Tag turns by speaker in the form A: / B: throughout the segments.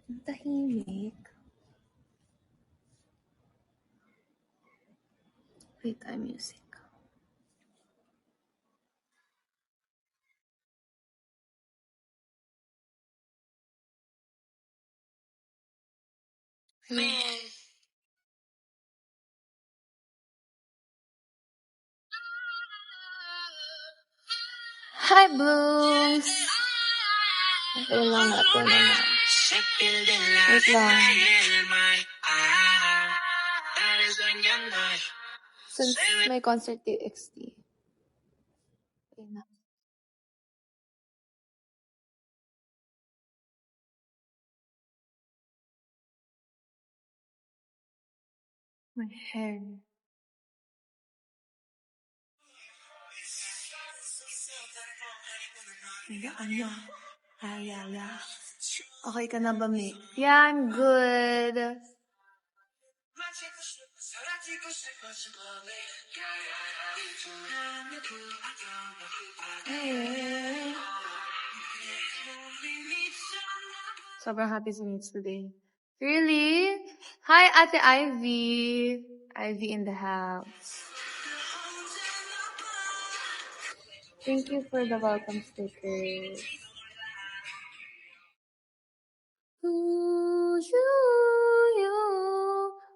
A: Ang tahimik. Wait, music. Hi, Blooms! Okay lang natin naman. Wait lang. Since may concert TXT. Okay na. My hair. Ano? Ay. Okay ka na ba, Mick? Yeah, I'm good. Sobrang happy sa meets today. Really? Hi, Ate Ivy. Ivy in the house. Thank you for the welcome stickers.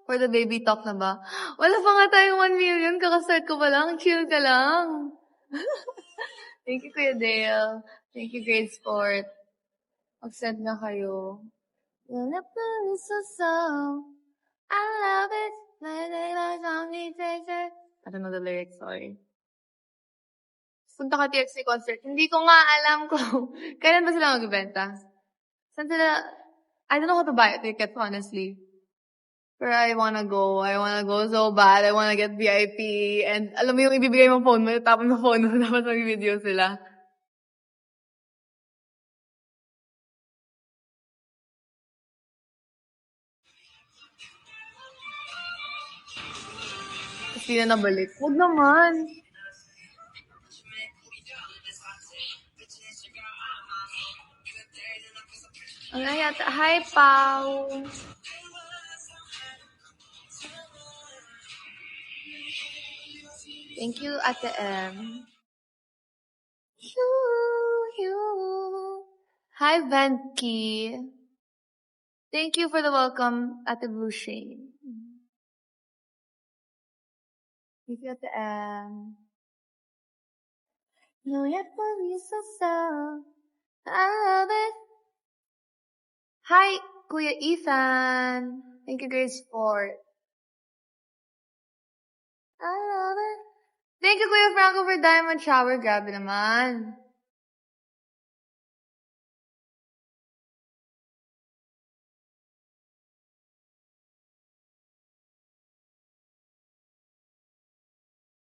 A: For the baby talk na ba? Wala pa nga tayong 1 million. Kakastart ko pa lang. Chill ka lang. Thank you, Kuya Dale. Thank you, Grade Sport. Mag-send na kayo. I love it. I don't know the lyrics, sorry. Punta ka TXT concert. Hindi ko nga alam kung kailan ba sila magbenta. Saan sila? I don't know how to buy tickets, honestly. But I wanna go so bad. I wanna get VIP. And alam mo yung ibibigay mo phone mo, tapon mo phone mo, tapos mag-video sila. Hindi na nabalik. Huwag naman. Hi, Pao. Thank you, Ate M. Hi, Venki. Thank you for the welcome, Ate Blue Shane. Thank you, Ate M. No, yet for me so. I love it. Hi, Kuya Ethan. Thank you, Grace Sport. I love it. Thank you, Kuya Franco, for Diamond Shower. Grabe naman.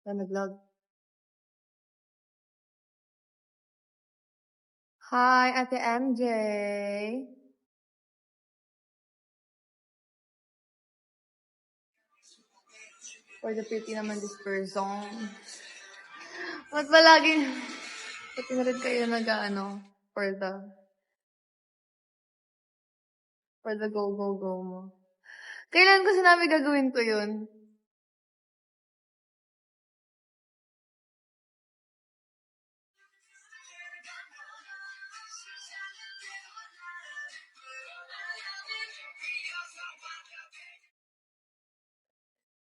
A: Nag-vlog. Hi, Ate MJ. For the pretty naman this person. Ba't ba laging... Ba't na rin kayo for the go mo? Kailan ko sinabi gagawin ko yun?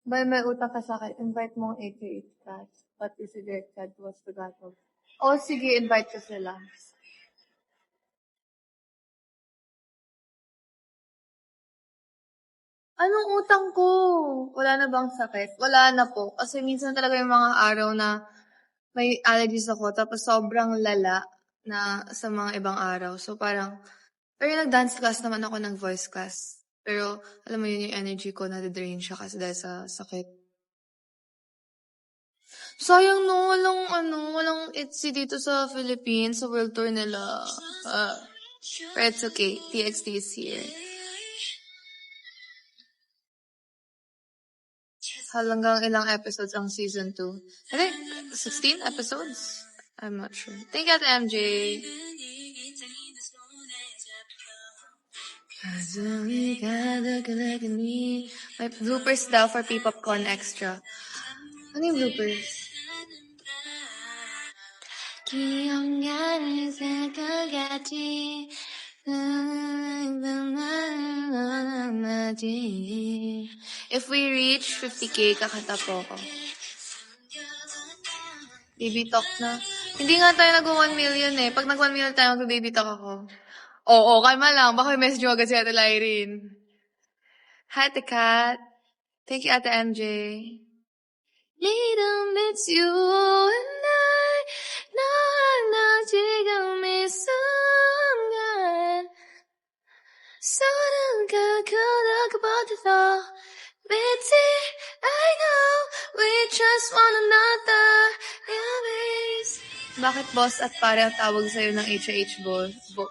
A: May utang ka sa akin, invite mo ang AK8 Cat. Pati si Direct Cat was the gato. O sige, invite ko sila. Anong utang ko? Wala na bang sakit? Wala na po. Kasi minsan talaga yung mga araw na may allergies ako, tapos sobrang lala na sa mga ibang araw. So parang, pero nag-dance class naman ako ng voice class. Pero alam mo yun, yung energy ko na-drain siya kasi dahil sa sakit. Sayang no, walang ITZY dito sa Philippines, sa world tour nila. But it's okay, TXT is here. Hanggang ilang episodes ang season 2? I think 16 episodes? I'm not sure. Thank you, MJ. May bloopers daw for P-Popcon Extra. Ano yung bloopers? If we reach 50K, kakanta po ako. Baby talk na. Hindi nga tayo nag-1 million eh. Pag nag-1 million tayo, mag-baby talk ako. Oo, kalma lang. Baka may message mo agad si Ate Lyrin. Hi, Ate Kat. Thank you, Ate MJ. Little it's you and I. 나 지금 이 순간. 서로가 그렇게부터 믿지. I know we trust one another. Yeah, babe. Bakit boss at pare ang tawag sa'yo ng HH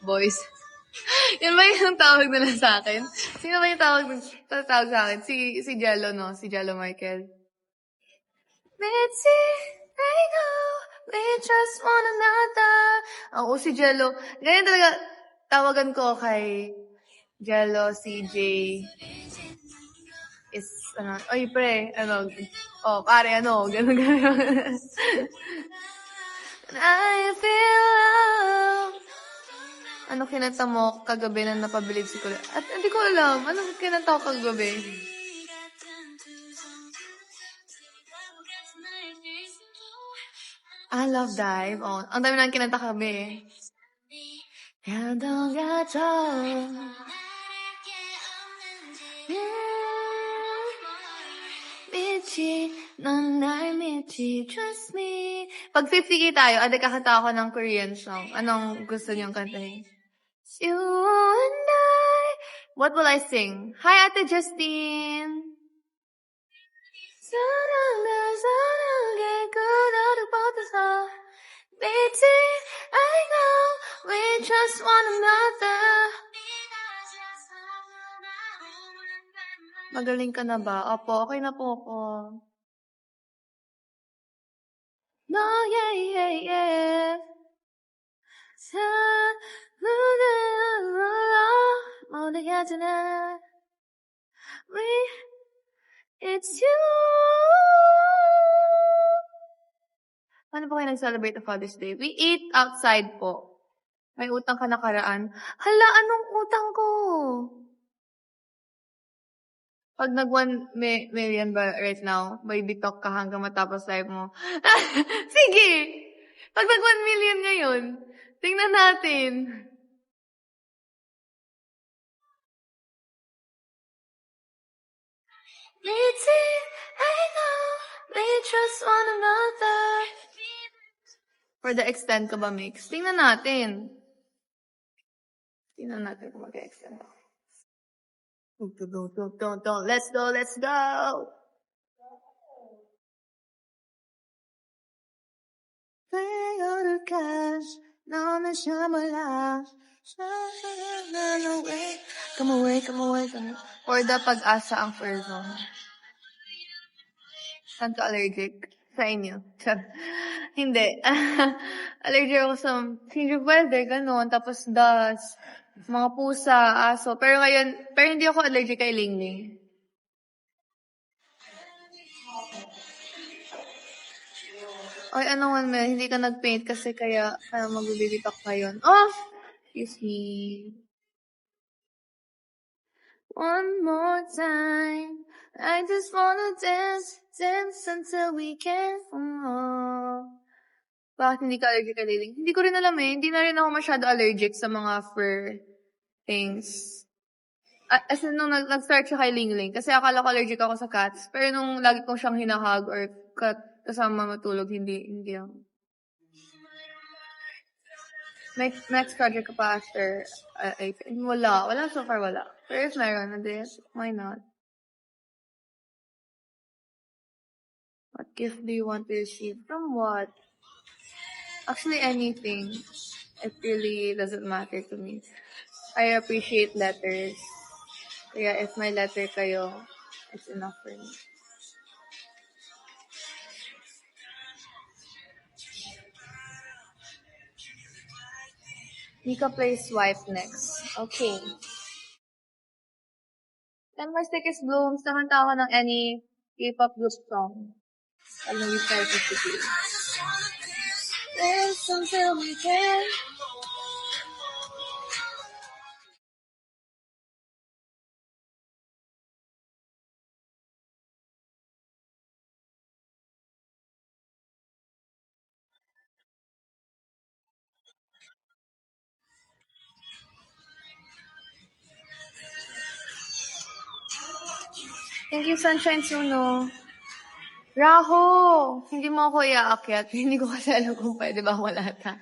A: boys? Yun ba yung tawag nila sa akin? Sino ba yung tawag sa akin? Si Jello, no? Si Jello Michael. Mitzi, I know, we just one another. Ako si Jello. Ganyan talaga, tawagan ko kay Jello, CJ. Is, oy pre, pare, ganun. I feel love. Ano kinanta mo kagabi na napabilib si Kuya? At hindi ko alam. Ano kinanta ko kagabi? I love dive. Oh, ang dami nang kinanta kagabi. Michi, 넌 날 믿지, trust me. Pag 50K tayo, kakanta ako ng Korean song. Anong gusto niyong kantahin? You and I. What will I sing? Hi, Ate Justine. Baby, I know we just one another. Magaling ka na ba? Opo, okay na po ako. No, yeah. It's you. Paano po kayo nag-celebrate ng Father's Day? We ate outside po. May utang ka nakaraan. Hala, anong utang ko? Pag nag-1 million ba right now, baby talk ka hanggang matapos live mo. Sige! Pag nag-1 million ngayon, tingnan natin. Mitzi, I know, we trust one another. For the extend ka ba, Mix? Tingnan natin. Tingnan natin kung mag-extend ako. Don't. Let's go. Player cash, 너는 샤말라. Come away. Or the pag-asa ang person. Saan ka allergic? Sa inyo. Hindi. Allergic ako sa change of weather, ganun. Tapos dust. Mga pusa, aso. Pero hindi ako allergic kay Lingling. Ay, ano man, hindi ka nag-paint kasi kaya mag-baby-talk ka yun. Oh! Excuse me. One more time. I just wanna dance until we can't more. Bakit hindi ka allergic kay Lingling? Hindi ko rin alam eh. Hindi na rin ako masyado allergic sa mga fur things. As in, nung nag-start siya kay Lingling, kasi akala ko allergic ako sa cats. Pero nung lagi kong siyang hinahag or kasama matulog, hindi ako. Next project ka pa after, wala so far, wala. Pero if meron, why not? What gift do you want to receive? From what? Actually, anything. It really doesn't matter to me. I appreciate letters. Kaya if may letter kayo, it's enough for me. Nika plays swipe next. Okay. Ten More Stickers Blooms, nakanta ako ng any K-pop group song. Pag nag-start ko si There's something we can. Thank you, Sunshine Suno. Raho! Hindi mo ako iaakyat. Hindi ko kasi alam kung pwede ba ako lata.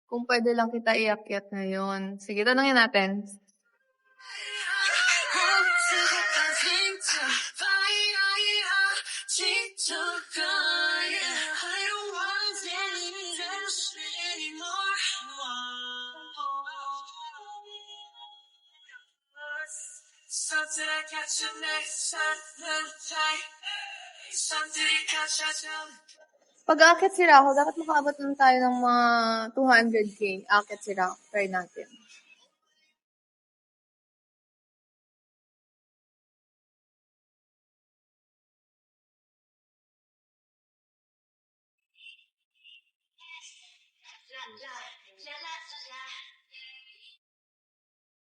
A: Kung pwede lang kita iakyat ngayon. Sige, tanungin natin. Pag aakyat si Raho, dapat makaabot lang tayo ng mga 200k. Aakyat si Raho. Try natin.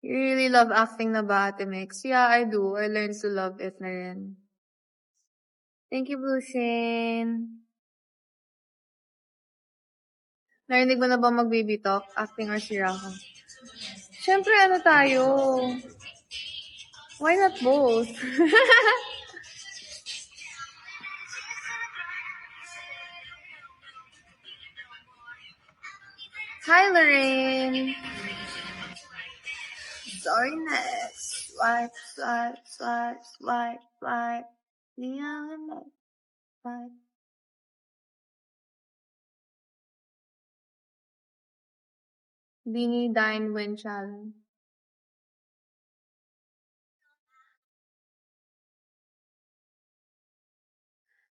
A: You really love acting na ba, Ate Mix? Yeah, I do. I learned to love it na rin. Thank you, Blue Shane. Narinig mo na ba mag-baby talk? Acting or si Raho? Siyempre, ano tayo? Why not both? Hi, Lorraine. Sorry, next. Swipe, swipe, swipe, swipe, swipe. Swipe. Beanie Dine Win Challenge.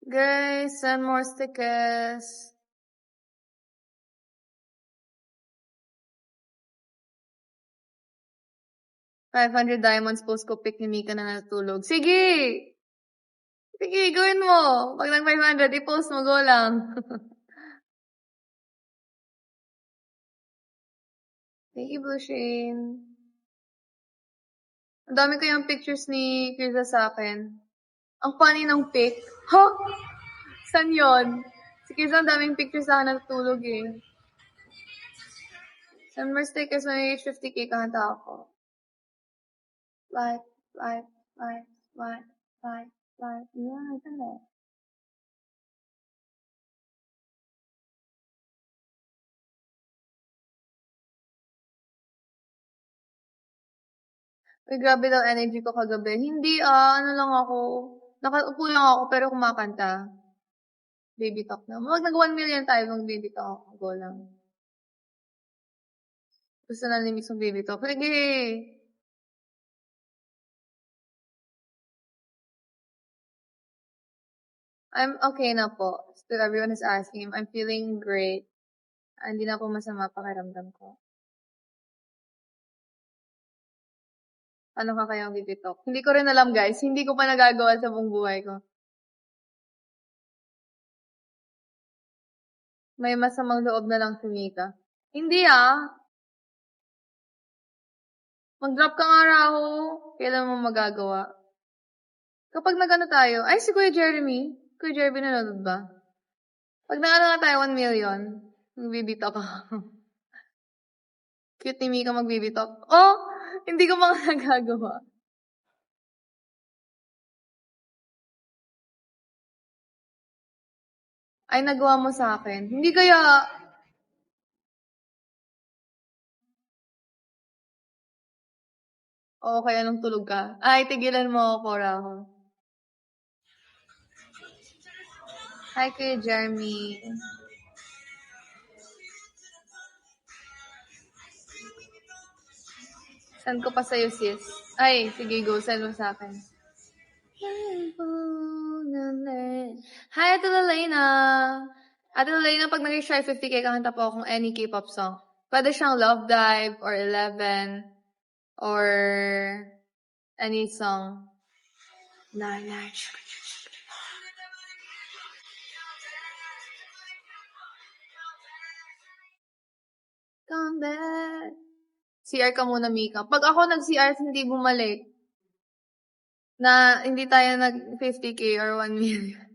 A: Guys, send more stickers. $500 diamonds post ko pic ni Mika na natulog. Sige! Sige, gawin mo. Pag nag 500, i-post mo, go lang. Thank you, Blue Shane. Ang dami ko yung pictures ni Kirza sa akin. Ang funny ng pic. Ha? Saan yun? Si Kirza, ang daming pictures sa akin natutulog eh. Send more stickers, may 50k kahanta ako. Like. Yeah, ito na. Uy, grabe daw energy ko kagabi. Hindi ano lang ako. Nakaupo lang ako pero kumakanta. Baby talk na. Mag nag 1 million tayo ng baby talk. Go lang. Gusto na ni Mix ng baby talk. Sige! I'm okay na po. Still, everyone is asking. I'm feeling great. Hindi na po masama pakiramdam ko. Ano ka kayang baby talk? Hindi ko rin alam, guys. Hindi ko pa nagagawa sa buong buhay ko. May masamang loob na lang si Mika. Hindi Mag-drop ka nga, Raho. Kailan mo magagawa? Kapag nag-ano tayo, ay si Kuya Jeremy. Kuya Jeremy nanonood ba? Pag nag-ano nga tayo 1 million, magbibitok ako. Cute ni Mika magbibitok. Oh! Hindi ko mga nagagawa. Ay, nagawa mo sa akin. Hindi kaya... Oo, kaya nung tulog ka. Ay, tigilan mo ako, Raho. Hi, Kuya Jeremy. Send ko pa sa'yo, sis. Ay, sige, go. Send mo sa akin. Hi, Ate Lelena. Ate Lelena, pag nag-try 50k, kakanta po akong any K-pop song. Pwede siyang Love Dive or 11. or any song. Come back. CR ka muna, Mika. Pag ako nag-CR, hindi bumalik. Na hindi tayo nag 50K or 1 million.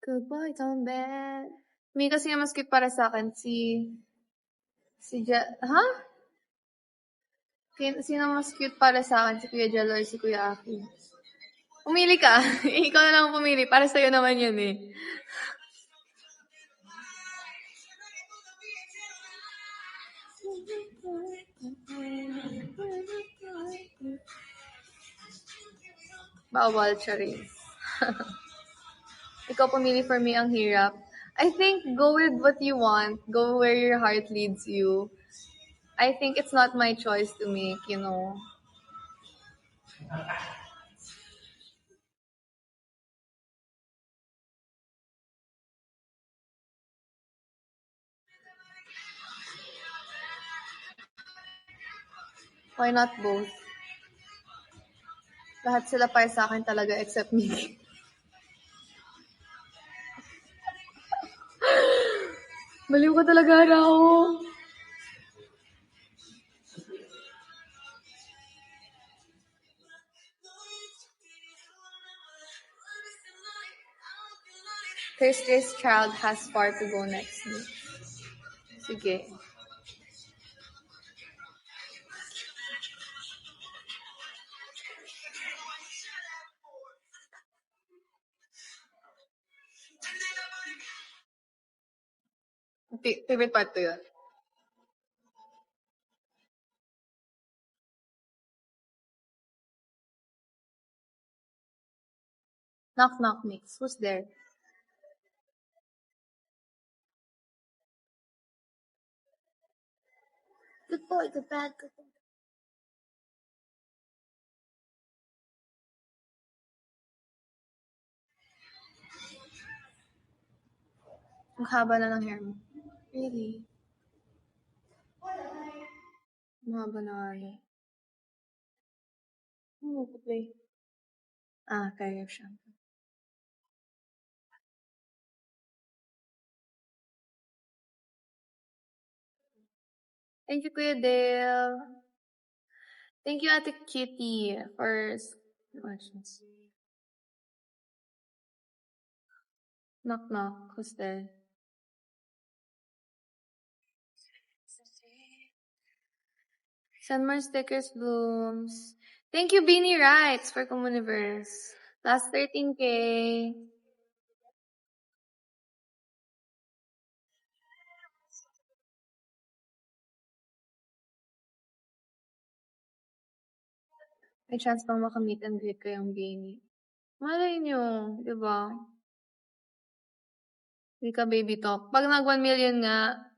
A: Good boy, come back. Mika, sino mas cute para sa akin? Ha? Sino mas cute para sa akin? Si Kuya Jel or si Kuya Aki? Pumili ka. Ikaw na lang pumili. Para sa'yo naman yun eh. Bawal, Charis. Ikaw pumili, for me ang hirap. I think go with what you want. Go where your heart leads you. I think it's not my choice to make, you know. Why not both? Lahat sila para sa akin talaga except me. Baliw ka talaga, Rao. Thursday's child has far to go next week. Sige. Favorite part ko yun. Knock knock mix. Who's there? Good boy, good bad, good boy. Ang haba na ng hair mo. Really? Ang haba na ano. Play. Kaya siya. Thank you, Kuya Dale. Thank you, Ate Kitty, for questions. Knock knock. Who's there? Send more stickers, Blooms. Thank you, Beanie Rights, for Comuniverse. Last 13K. May chance pang makamit and greet ko yung Beanie. Malay nyo, di ba? Hindi ka baby talk. Pag nag 1 million nga,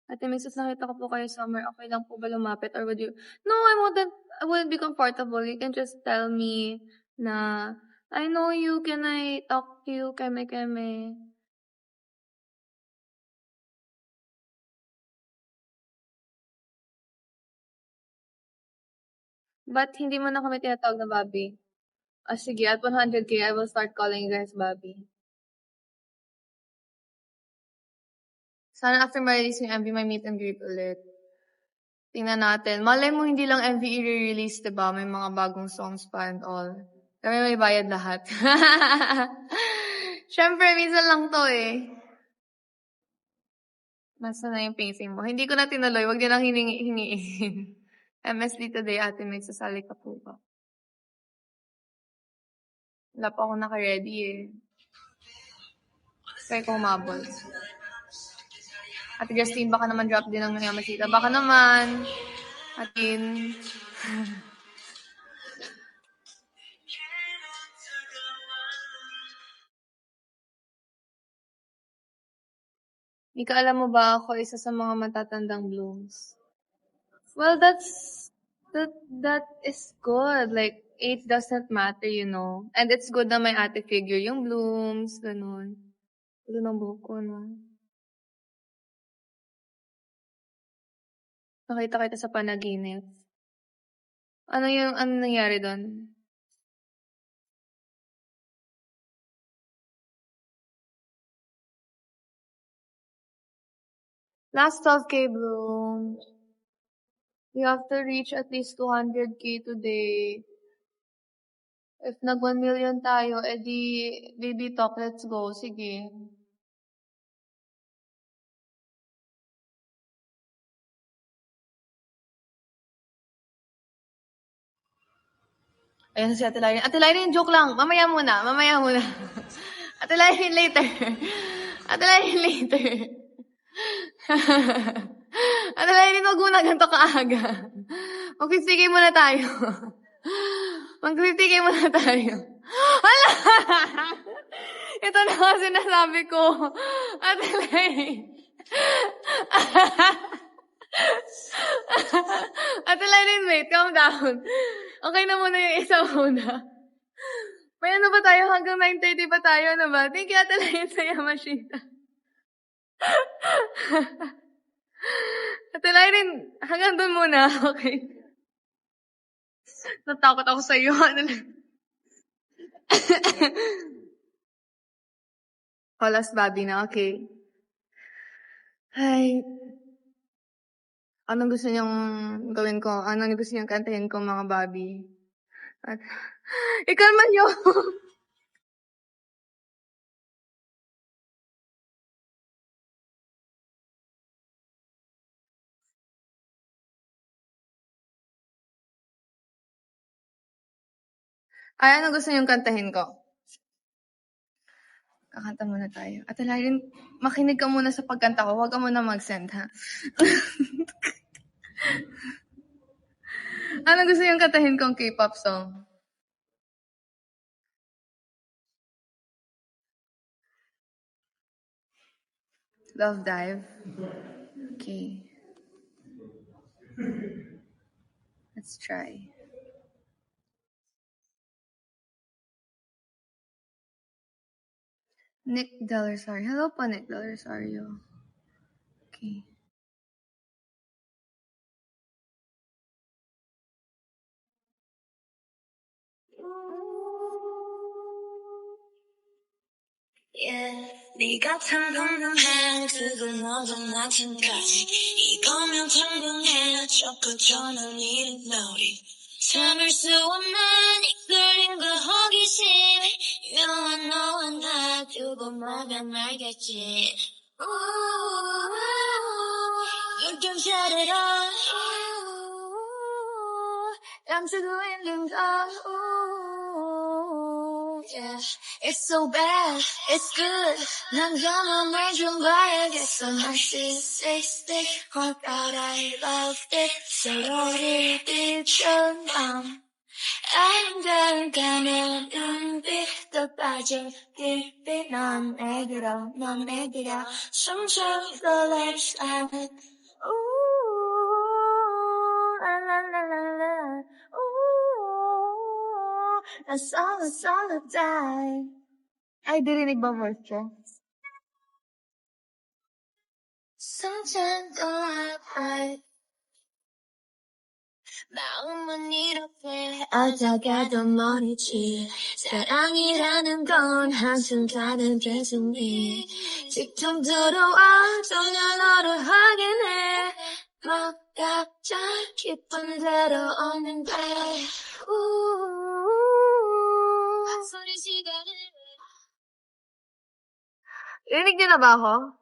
A: Ate Mrs. nakita ko po kayo summer. Okay lang po ba lumapit? Or would you... No, I wouldn't be comfortable. You can just tell me na, I know you, can I talk to you? Keme. But hindi mo na kami tinatawag na Bobby. Sige, at 100K, I will start calling you guys Bobby. Sana after ma-release yung MV, may meet and greet ulit. Tingnan natin. Malay mo hindi lang MV i-release, diba? May mga bagong songs pa and all. Kami may bayad lahat. Siyempre, minsan lang to eh. Nasa na yung pacing mo. Hindi ko na tinuloy. Huwag niyo nang hingiin. MSD today, ate, may sasali ka po ba? Wala pa ako naka-ready eh. Kaya ko humabol. Ate Justine, baka naman drop din ang Yamashita. Baka naman. Atin. Mika, alam mo ba ako isa sa mga matatandang Blooms? Well, that's That is good. Like, age doesn't matter, you know. And it's good na may ate figure yung blooms, ganun. Gulo ng buhok ko, no? Nakita kita sa panaginip. Ano nangyari doon? Last 12K bloom. We have to reach at least 200K today. If nag 1 million tayo, edi baby talk, let's go. Sige. Ayan si Ate Lyrin. Ate Lyrin, joke lang. Mamaya muna. Ate Lyrin, later. Ate Lyrin, later. Ate Lyrin, wag muna ganito kaaga. Mag-50K muna tayo. Mag-50K muna tayo. Hala! Ito na kasi sinasabi ko. Ate Lyrin. Ate Lyrin, wait. Calm down. Okay na muna yung isa muna. May ano ba tayo? Hanggang 9:30 pa tayo, ano ba? Thank you, Ate Lyrin, sa Yamashita. Ate Lyrin, hanggang doon muna. Okay. Natakot ako sa iyo. Ano lang. Last Bobby na. Okay. Hi. Anong gusto niyong gawin ko? Anong gusto niyong kantahin ko, mga Bobby? At, ikalma niyo. Ay, anong gusto niyong kantahin ko? Kakanta muna tayo. Ate Lyrin, makinig ka muna sa pagkanta ko. Huwag ka muna mag-send, ha? Anong gusto niyong kantahin kong K-pop song? Love Dive? Okay. Let's try. Nick Del Rosario. Hello po, Nick Del Rosario. Okay. Yeah, 네가 당근해 그건 너도 마찬가지 이거면 당근해 자꾸 저는 이른 놀이 참을 수 없는 이끌린 그 호기심 유명한 너와 나 두고 보면 알겠지 눈좀 차려라 감추고 있는 걸 Yeah, it's so bad, it's good. 난 경험을 좀 봐야겠어. narcissistic, oh God, I love it. 서로를 비춘 밤. 아름다운 가면 눈빛도 빠져 깊이 넌 내게로 숨쉬고 let's have it. Ooh, la la la la la. Ooh, that's all the time. Ay, dirinig ba voice ko? Sometimes I 마음은 이렇게 어쩌가도 모르지 사랑이라는 건 한순 가는 배송이 직접 들어와 전혀 너를 확인해 뭐 각자 기쁜 대로 없는데 소리 시간을 rinig niyo na ba ako?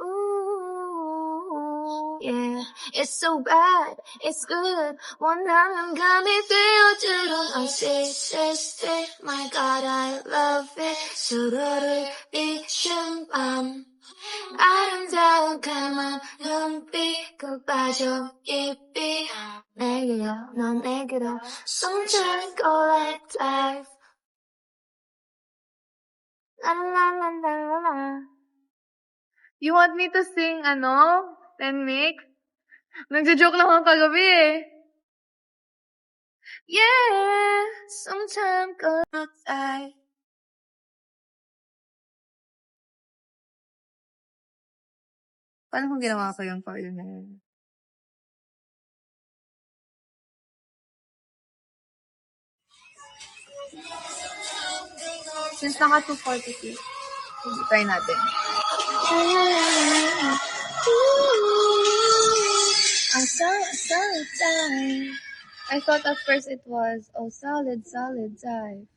A: Ooh, yeah, it's so bad, it's good. 원하는 감이 되어주는 narcissistic. My God, I love it. 서로를 비춘 밤. 아름다운 까만 눈빛 빠져 깊이 내게요, 넌 내게로 숨차고 like dive. La la la la la la. You want me to sing, Then mix? Nagja-joke lang ako kagabi eh. Yeah, sometimes gonna die. Paano kung ginawa ko yung for you na yun? Since naka 242, try natin. I'm so tired. I thought at first it was, oh, solid dive.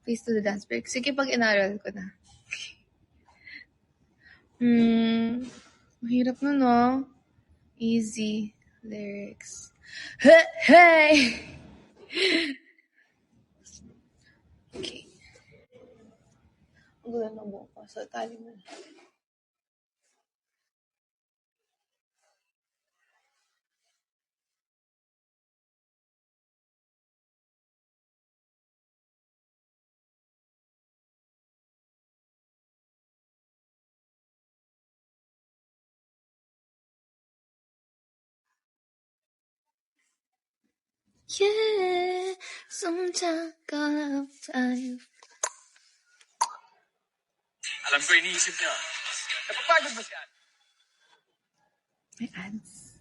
A: Please do the dance break. Sige, pag inaral ko na. Mahirap na, no? Easy lyrics. Hey! Okay. Ang gulo ng buhok ko. So, tali mo. Yeah, sometimes gonna have time.
B: Alam ko iniisip niya. Napapagod ba siya?
A: My ads.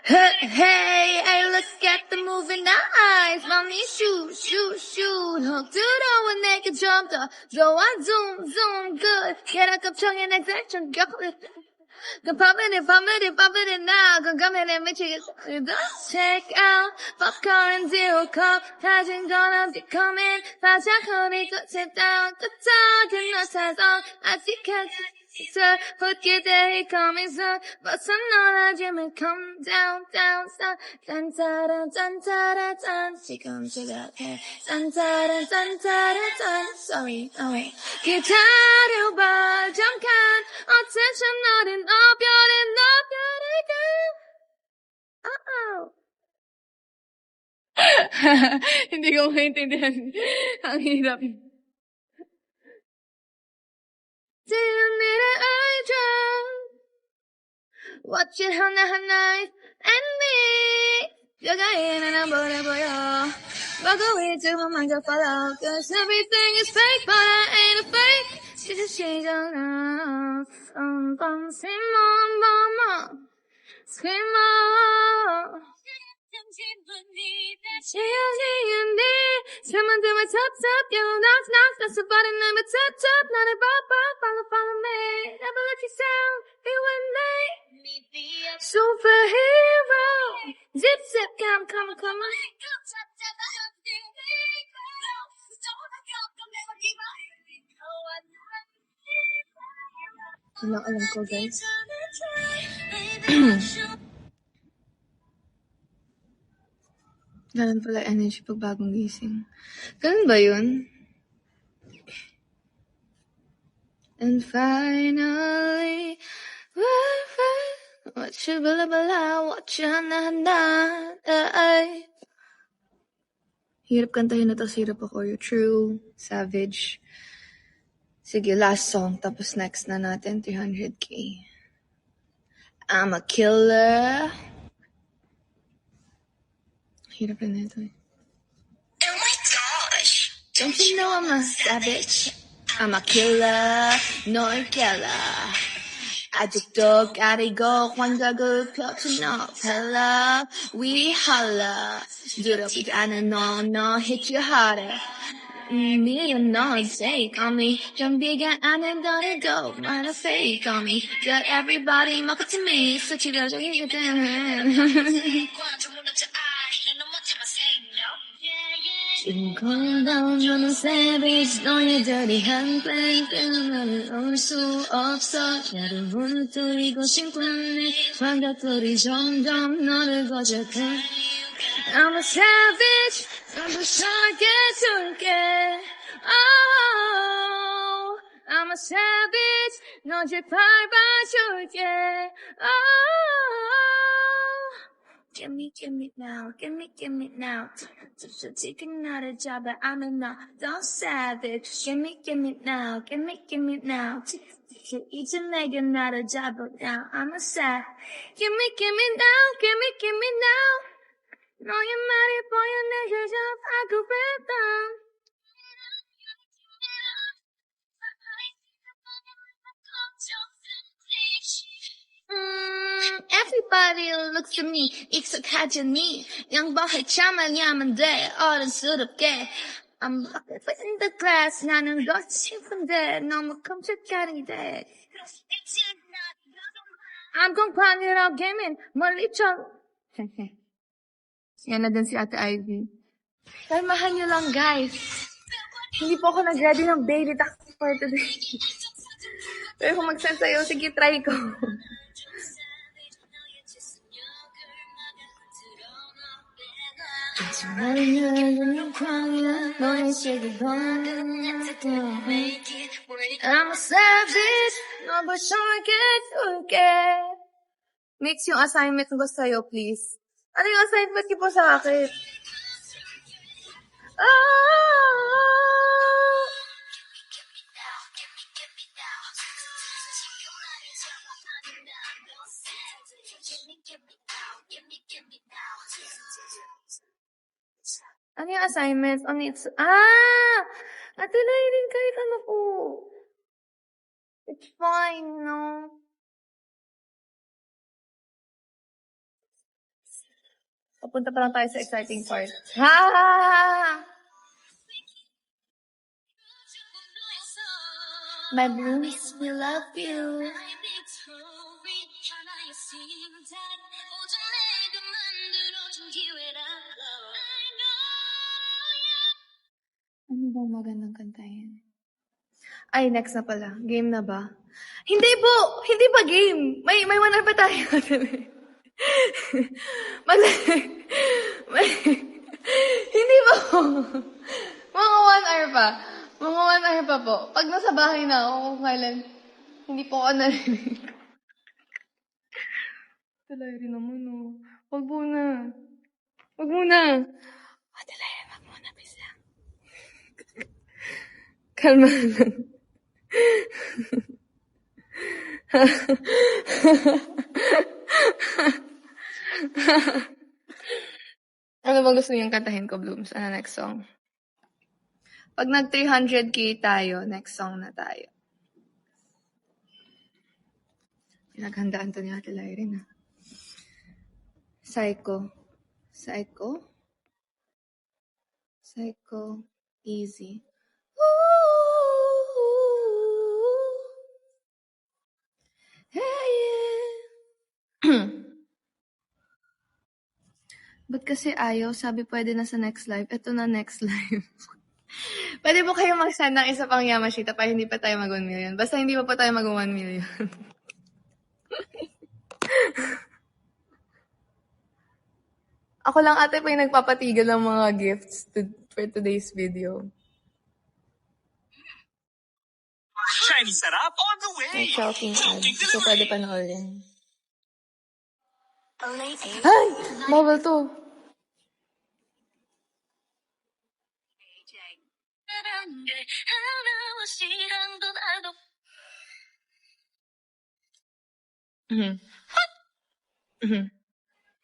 A: Hey, I look at the moving eyes. Mommy, shoot. Hook to the one naked jump to. Go on, zoom, good. Get a cup chong and extension. Come pump it now. Come and make it. Check out popcorn zero cup. Hasn't gonna be coming. Fast honey, go sit down. The talking not as long as you can. Forget that he coming soon, but some knowledge will come down, son. Dun dun dun dun dun dun. She comes to that hair. Dun dun dun dun dun. Sorry, oh wait. 기다려봐 잠깐. Attention 너는 Uh-oh. Hindi ko maintindihan. Ang hirap. Do you need an eye drop? Watch it 하나하나 and me. 여가에는 안 보여. Walk away to my mind, follow. Cause everything is fake, but I ain't a fake. She's a shade on us. Scream on. 지어지는 네 숨은 틈을 탑 You knock That's about it number top 나를 봐봐 follow me Never let you sound Be with me Superhero Zip come on alam ko guys Ganun pala energy pag bagong gising. Ganun ba yun? And finally, what you bala, what you hana, ay. Hirap kantahin na to, hirap ako. You're true, savage. Sige, last song, tapos next na natin, 300K. I'm a killer. Hirap rin na ito eh. Oh my gosh! Don't you know I'm a savage? I'm a killer, 너를 killer. 아직도 가리고 환각을 펼친 너 펠라. We holla. 두렵지 않은 너 hit you harder. million dollars take on me. 준비가 안 해, 너를 go. Wanna fake on me. Got everybody market to me. 수치료적이거든. 지금 너는 savage. 너희들이 한 뺑뺑 나를 올 수 없어. 나를 무너뜨리고 싶은 환각들이 점점 너를 거적해. I'm a savage. I'm a shark Oh, I'm a savage. 너를 밟아줄게. Oh,
C: gimme now, gimme now. Just taking out a job, but I'm not savage. Gimme now, gimme now. Each and making not a job, but now I'm a sad. Gimme now. No, you're married for your nigga job, I could rip them. Everybody looks at me, 익숙하지니 양보했자만 야만 돼 어른스럽게 I'm in the class 나는 놓치 싶은데 너무 끔찍하니 돼 I'm 공판이라고 게임은 멀리 쳐
A: Yan na din si Ate Ivy.
C: Kalmahan niyo lang guys.
A: Hindi po ako nag-ready ng baby taxi for today. Pero kung mag-send sa'yo, sige, try ko.
C: I'm a savage, no but sure get.
A: Mix yung assignment ko sa'yo, please. Ano yung assignment niyo po sa akin? Ano yung assignment? Ate Lyrin, kahit ano po. It's fine, no? Papunta pa lang tayo sa exciting part.
C: My blues will love you.
A: Ano bang magandang kantahin? Ay, next na pala. Game na ba? Hindi po! Hindi pa game! May 1 hour pa tayo. Hindi pa po. Mga 1 hour pa. Mga 1 hour pa po. Pag nasa bahay na ako, kung kailan, hindi po ako narinig. Talay rin naman, oh. Wag muna. Wag muna. Talay rin, wag muna, please lang. Kalma lang. Ano bang gusto niyong kantahin ko, Blooms? Ano next song? Pag nag 300k tayo, next song na tayo. Pinaghandaan to ni Ate Lyrin, ha? Psycho. Psycho? Psycho. Easy. Hey, yeah. Ba't kasi ayaw? Sabi pwede na sa next live. Ito na next live. Pwede po kayo mag-send ng isa pang Yamashita pa hindi pa tayo mag-1 million. Basta hindi pa po tayo mag-1 million. Ako lang ate pa yung nagpapatigil ng mga gifts for today's video.
B: Chinese sarap on the way.
A: May choking ad. So pwede panoorin.
C: Ay!
A: Bawal to.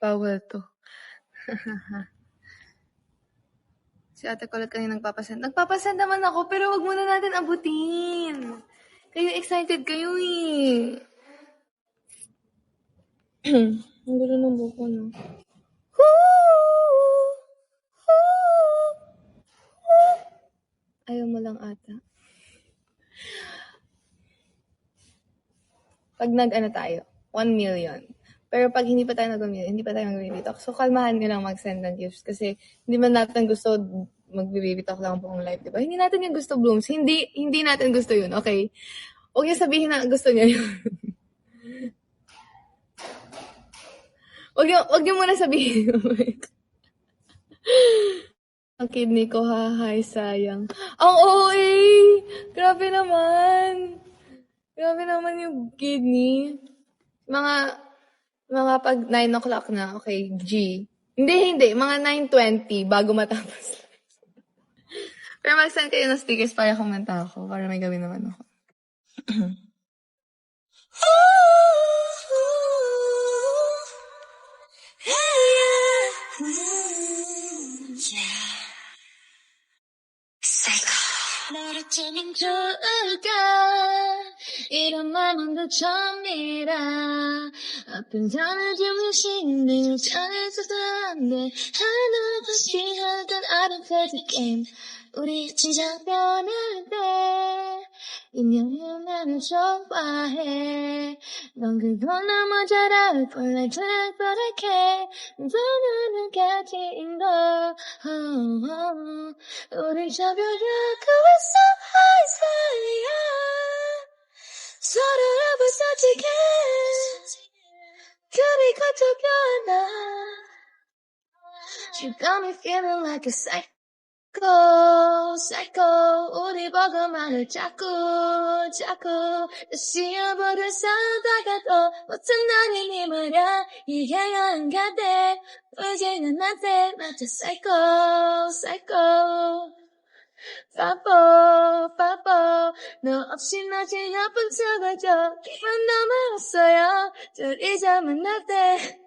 A: Bawal to. Si ate ko ulit kanina nagpapasend. Nagpapasend naman ako, pero wag muna natin abutin. Kayo excited kayo eh. Ang gulo ng buko, no? Ayaw mo lang ata. Pag tayo, 1 million. Pero pag hindi pa tayo nag-1 million, hindi pa tayo mag-baby talk. So, kalmahan nyo lang mag-send ng gifts. Kasi, hindi man natin gusto mag-baby talk lang buong live, diba? Hindi natin yung gusto, Blooms. Hindi natin gusto yun, okay? Huwag niyo sabihin na gusto niya yun. Huwag niyo muna sabihin. Ang kidney ko, hahay, sayang. Ang OA! Grabe naman. Grabe naman yung kidney. Mga Mga pag 9 o'clock na, okay, G. Hindi. Mga 9:20 bago matapos. Pero mag-send kayo ng stickers para kumanta ako. Para may gawin naman ako.
C: 너를 쩌면 좋을까 이런 마음도 처음이라 아픈 전을 중심을 잘해서도 안돼 하나도 없이 하던 I don't play the game 우리 진작 변할 때 인연은 나를 좋아해 넌 그건 너무 잘 알고 like that but I can't 너는 가진 걸 우리 저별하고 있어 high 사이야 서로를 부서지게 그리고 또 변하 You got me feeling like a psycho 우리 보고 말을 자꾸 씌어버려 싸다가도 못한다니 네 말야 이해가 안 가대 이제는 나한테 맞아 psycho 바보 너 없이 나 제일 아픈 척하죠 기분 너무 없어요 둘이 잠은 날때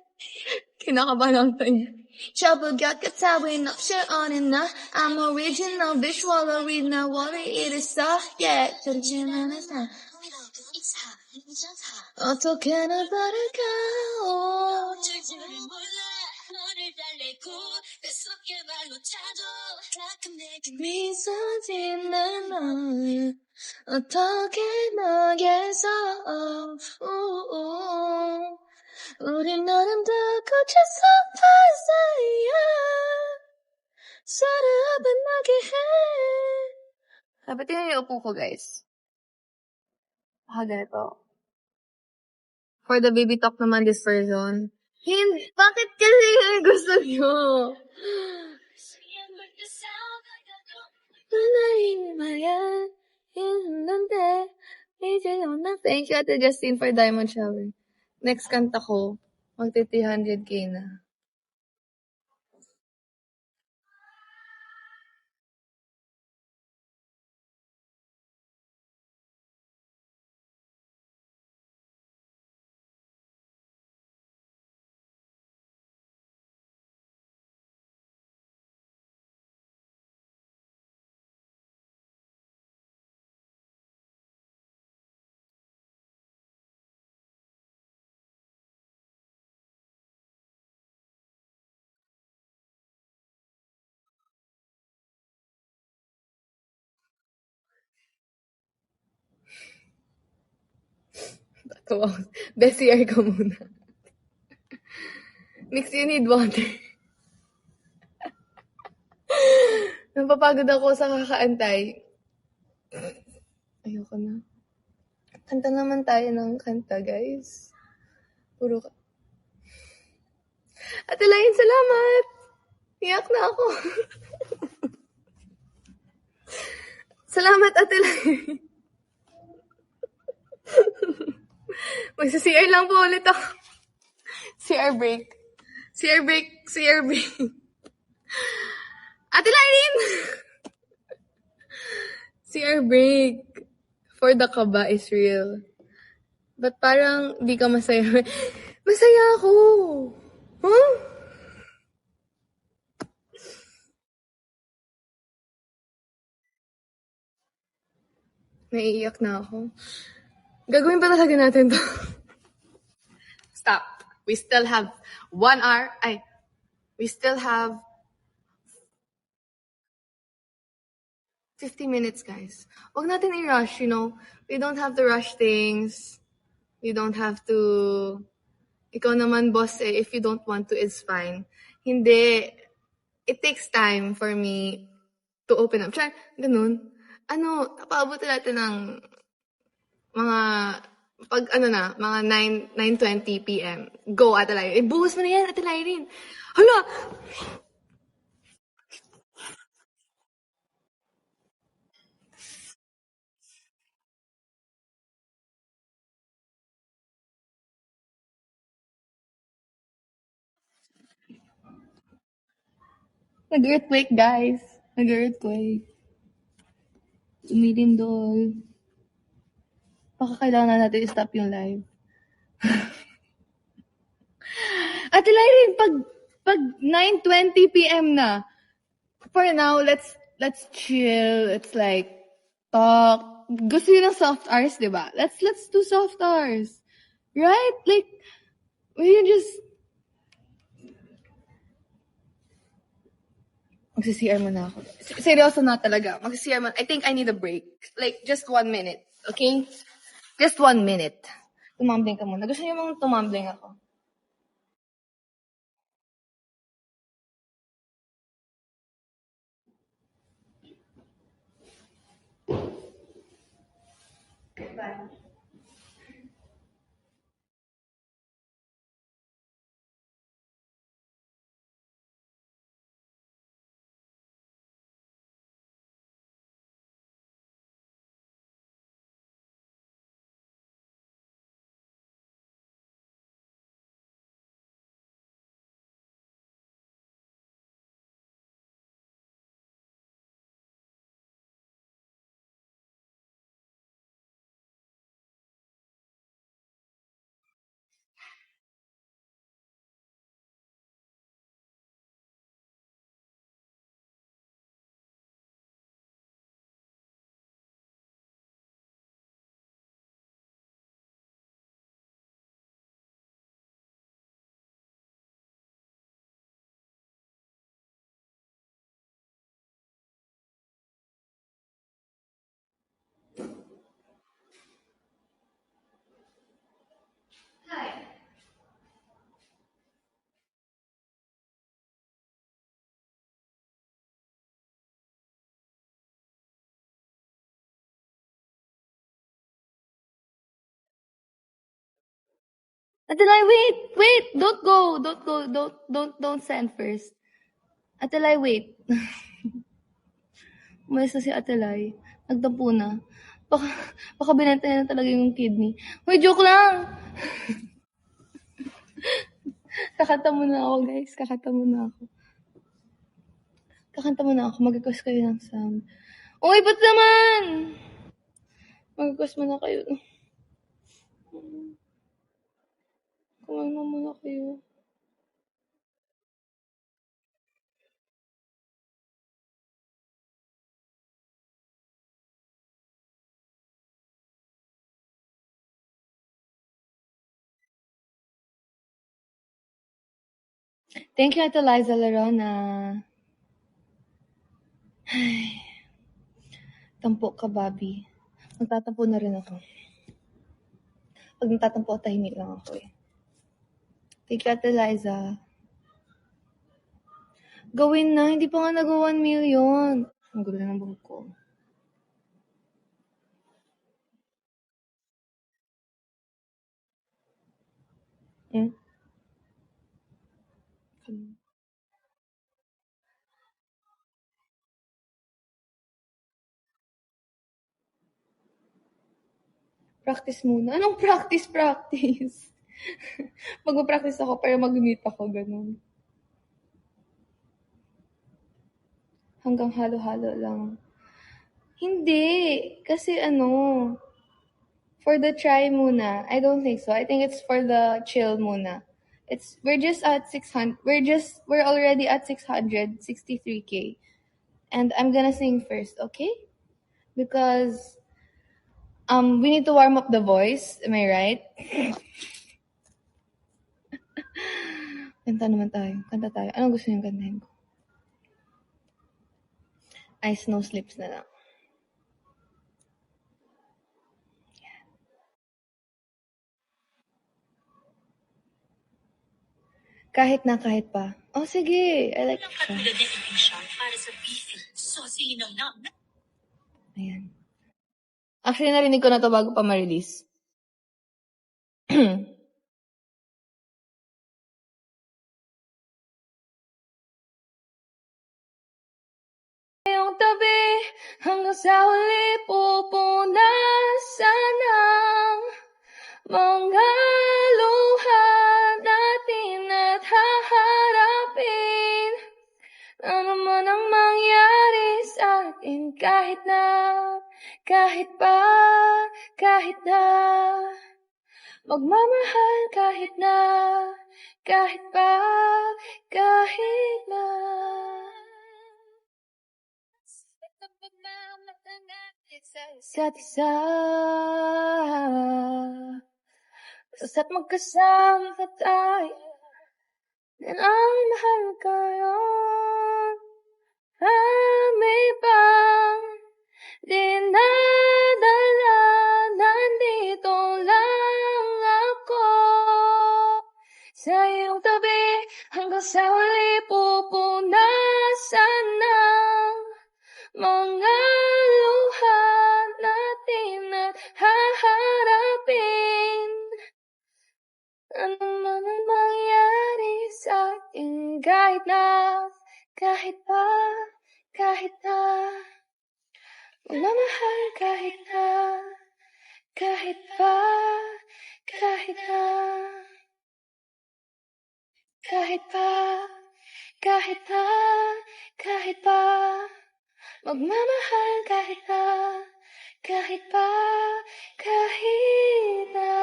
A: Kinakabahan ako sa inyo.
C: Trouble got katawin option on and na I'm original visual arena worry it is all yeah 저리지만 않아 어떻게 널 바랄까 줄줄을 몰라 너를 달래고 뱃속에 발로 차도 가끔 내게 미소 짓는 널 어떻게 너에게서 우린 너름도 고쳐서 발사야 서로 만나게 해
A: Dapat yun yung upo ko, guys. Ganito. For the baby talk naman this version. Bakit kasi yung gusto nyo? Thank you, Ate Justine, for Diamond Shower. Next kanta ko, magti-300K na. Best CR ka muna. Mix, you need water. Napapagod ako sa kakaantay. Ayoko na. Kanta naman tayo ng kanta, guys. Puro ka. Ate Lain, salamat! Iyak na ako. Salamat, Ate Lain. Magsa-CR lang po ulit ako. CR break. Ate Lain! CR break. For the kaba is real. But parang di ka masaya. Masaya ako. Huh? Naiiyak na ako. Gagawin pa talaga natin to. Stop. We still have 1 hour. We still have 50 minutes, guys. Wag natin i-rush, you know. We don't have to rush things. You don't have to... Ikaw naman, boss, if you don't want to, it's fine. Hindi. It takes time for me to open up. Char, ganun. Paabot natin ng mga... mga 9:20 p.m. Go, Ate Lyrin. Buhos mo na yan, Ate Lyrin. Hala! Nag-earthquake, guys. Nag-earthquake. Umilindol. Baka kailangan natin i-stop yung live. Ate Lyrin, pag 9:20 p.m. na, for now, let's chill. It's like, talk. Gusto yun ng soft hours, di ba? Let's do soft hours. Right? Like, we can just... Magsi-CR muna ako. Seryoso na talaga. Magsi-CR muna. I think I need a break. Like, just 1 minute. Okay? Just 1 minute. Tumambling ka muna. Gusto niyo mong tumambling ako? Bye. Atalay, wait! Don't go! Don't send first. Atalay, wait. Umalis na si Atalay. Nagtampo na. Baka binenta niya na talaga yung kidney. Uy, joke lang! Kakanta muna ako, guys. Kakanta muna ako. Mag-request kayo ng sound. Uy, ba't naman? Mag-request muna kayo. Kumain muna kayo. Thank you, Ate Liza Larona. Ay, tampo ka, Bobby. Magtatampo na rin ako. Pag nagtatampo, tahimik lang ako eh. Thank you, Ate Liza. Gawin na, hindi pa nga nag-1 million. Ang gulo ng buhok ko. Practice muna. Anong practice? Magpa-practice ako para mag-meet ako, ganun. Hanggang halo-halo lang. Hindi. Kasi for the try muna. I don't think so. I think it's for the chill muna. We're just at 600. We're already at 663K. And I'm gonna sing first, okay? Because we need to warm up the voice. Am I right? Kanta naman tayo. Kanta tayo. Anong gusto niyong kantahin ko? Ice No Slips na lang. Kahit pa. Oh, sige. I like siya. Ayan. Actually, narinig ko na to bago pa ma-release. Yung tabi, hanggang sa huli pupunasan ang mga luha natin at haharapin na naman
C: kahit na, kahit pa, kahit na, magmamahal kahit na, kahit pa, kahit na. Isa't isa, basta't magkasama ka tayo, yan ang mahal kayo. May bang dinadala, nandito lang ako sa iyong tabi, hanggang sa huli pupunasan ng mga luha natin at haharapin ano man ang mangyari sa atin, kahit na, kahit pa, kahit na, magmamahal kahit na, kahit pa, kahit na, kahit pa, kahit pa, kahit pa, magmamahal kahit na, kahit pa, kahit na.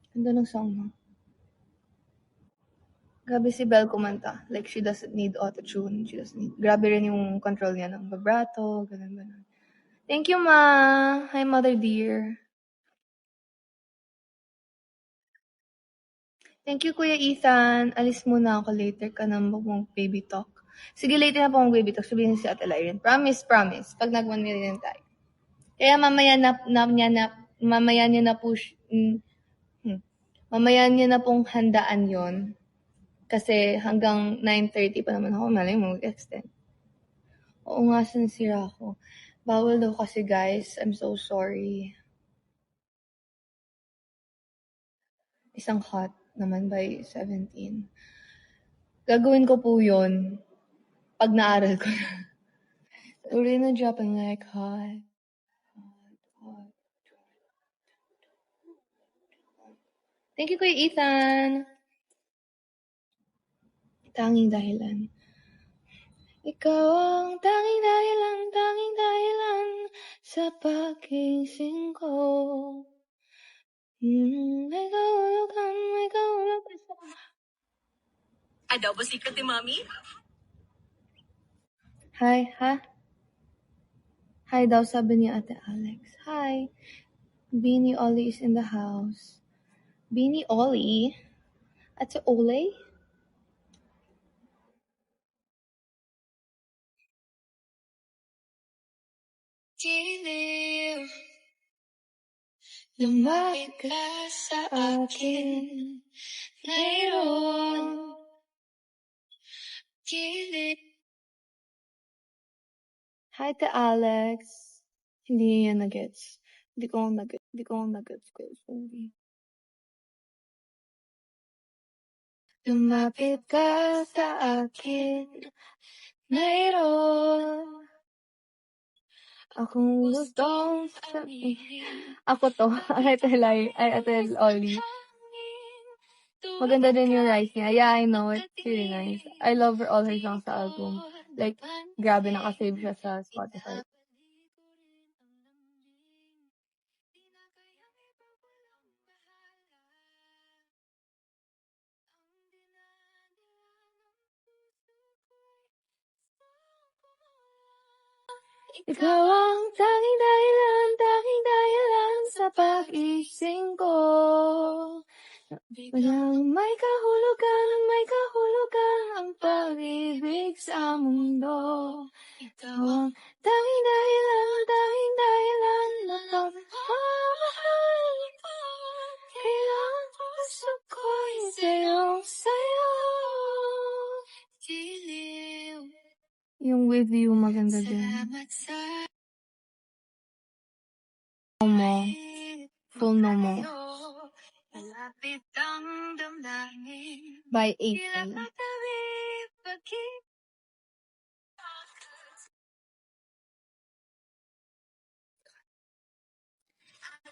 C: Ganda ng song, no? Grabe si Belle kumanta. Like, she doesn't need auto-tune. She doesn't need... Grabe rin yung control niya ng vibrato, ganun. Thank you, Ma. Hi, Mother dear. Thank you, Kuya Ethan. Alis muna ako later ka na mag-baby talk. Sige, later na po mag-baby talk. Sabihin si Ate Lyrin. Promise. Pag nag-1 million tayo. Kaya mamaya niya na po, mamaya niya na pong handaan yon. Kasi hanggang 9:30 pa naman ako, malay mo mag-extend. Oo nga, sinsira ako. Bawal daw kasi, guys. I'm so sorry. Isang hot naman by 17. Gagawin ko po yun pag naaral ko na. Uri na dropping like hot. Thank you, Kuya Ethan. Tanging dahilan. Ikaw ang tanging dahilan sa pagising ko. May kahulugan sa...
B: Daw ba sikat ni Mami?
C: Hi, ha? Hi daw, sabi ni Ate Alex. Hi. Beanie Ollie is in the house. Beanie Ollie? Ate Ole? Giliw, lumapit ka sa akin, mayroon giliw. Hi to Alex. Hindi niya nagets. Hindi ko nagets ko. Sorry. Lumapit ka sa akin, mayroon akong gustong sabihin. Ako to, Ate Ollie. Maganda din yung Rise niya. Yeah, I know. It's really nice. I love all her songs sa album. Like, grabe nakasave siya sa Spotify. Ikaw ang tanging dahilan sa pag-ising ko. Walang may kahulugan ang pag-ibig sa mundo. Ikaw ang tanging dahilan na pagmamahal ko. Kailangan gusto ko'y sayo. Yung With You maganda din. Full No Mo. By April.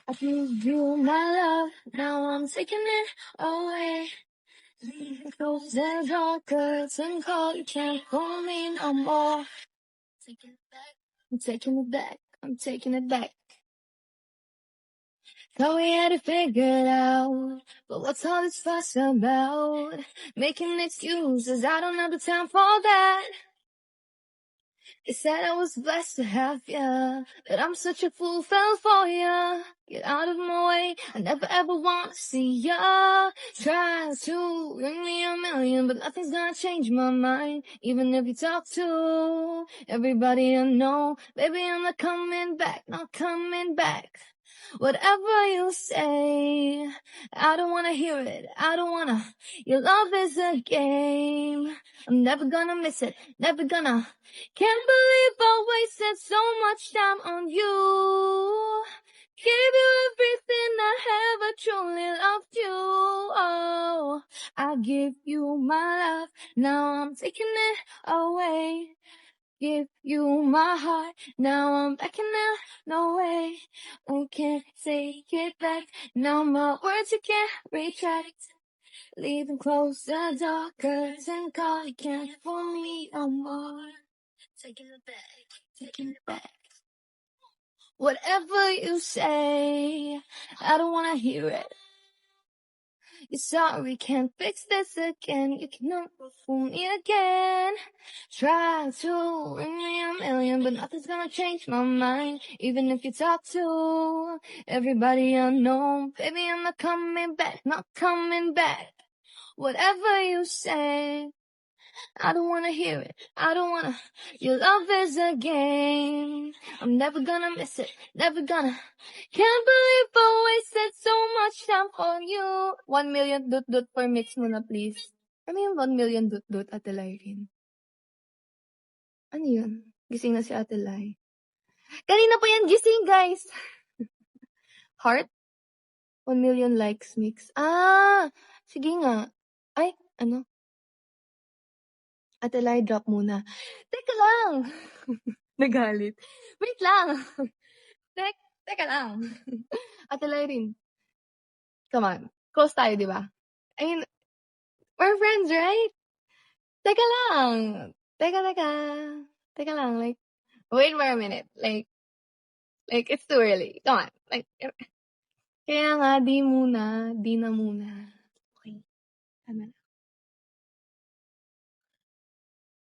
C: I give you my love, now I'm taking it away. Close the door, curtain call, you can't fool me no more. I'm taking it back, I'm taking it back. Thought we had it figured out, but what's all this fuss about? Making excuses, I don't have the time for that. They said I was blessed to have ya, but I'm such a fool, fell for ya. Get out of my way, I never ever want to see ya. Try to ring me a million, but nothing's gonna change my mind. Even if you talk to everybody I know, baby, I'm not coming back, not coming back. Whatever you say, I don't wanna hear it, I don't wanna. Your love is a game, I'm never gonna miss it, never gonna. Can't believe I wasted so much time on you. Gave you everything I have, I truly loved you. Oh, I give you my love, now I'm taking it away. Give you my heart, now I'm backing out, no way. I can't take it back, now my words you can't retract. Leave and close the door, curtain call, you can't fool me no more. Taking it back, taking it back. Whatever you say, I don't wanna hear it. You're sorry, can't fix this again. You cannot fool me again. Try to ring me a million, but nothing's gonna change my mind. Even if you talk to everybody I know, baby, I'm not coming back, not coming back. Whatever you say, I don't wanna hear it, I don't wanna. Your love is a game, I'm never gonna miss it, never gonna. Can't believe I wasted so much time on you. 1 million dot for mix muna please. Ano yung 1 million dot Ate Lyrin? Ano yun? Gising na si Ate Lai. Kanina pa yan gising, guys! Heart? 1 million likes mix. Ah! Sige nga. Ay, ano? Ate Lai, drop muna. Teka lang! Nagalit. Wait lang! Teka lang. Ate Lai rin. Come on. Close tayo, di ba? I mean, we're friends, right? Teka lang. Teka lang. Like, wait for a minute. Like, it's too early. Come on. Like, kaya nga, di na muna. Okay. Tama na.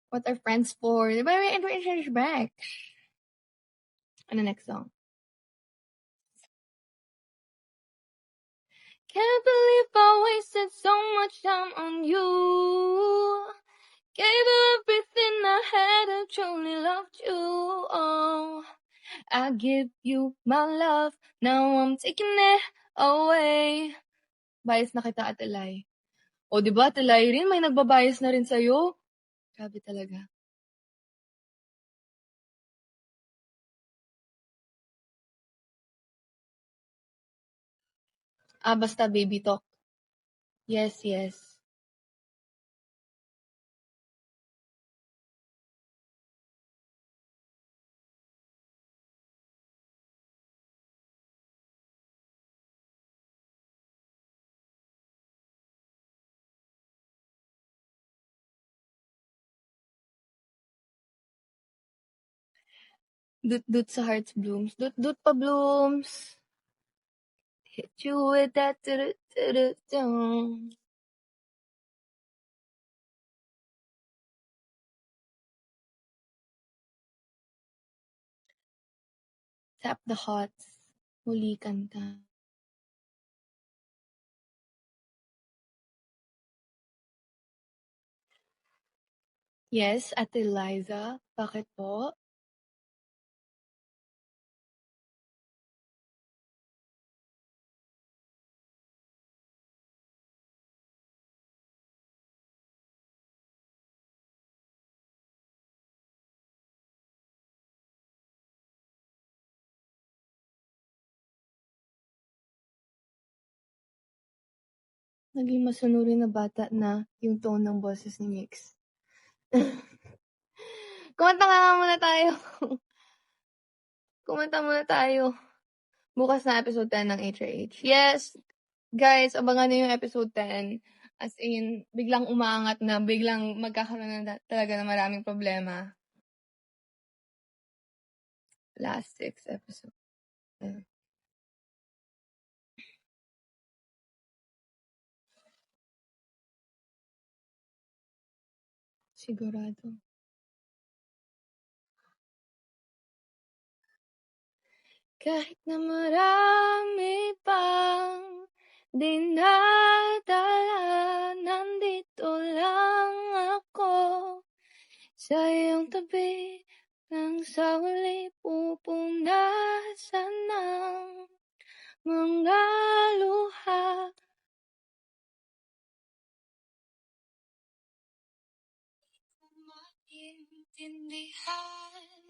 C: What are friends for? Di ba may introduce back? Ano next song? Can't believe I wasted so much time on you. Gave you everything I had, I truly loved you. Oh, I give you my love, now I'm taking it away. Bias na kita, Ate Lai. O, diba, Ate Lai rin, may nagbabias na rin sa'yo. Grabe talaga. Basta baby talk. Yes. Dut sa hearts blooms. Dut pa blooms. Hit you with that dun. Tap the hearts. Muli kanta. Yes, Ate Liza. Bakit po? Naging masunurin na bata na yung tone ng boses ni Mix. Kumanta nga muna tayo. Kumanta muna tayo. Bukas na episode 10 ng HRH. Yes, guys, abangan niyo yung episode 10.
A: As in, biglang umaangat na, biglang magkakaroon na talaga ng maraming problema. Last 6 episodes. Sigurado. Kahit na marami pang dinadala, nandito lang ako sa iyong tabi. Nang sa huli pupunasan ng mga luha. Maintindihan.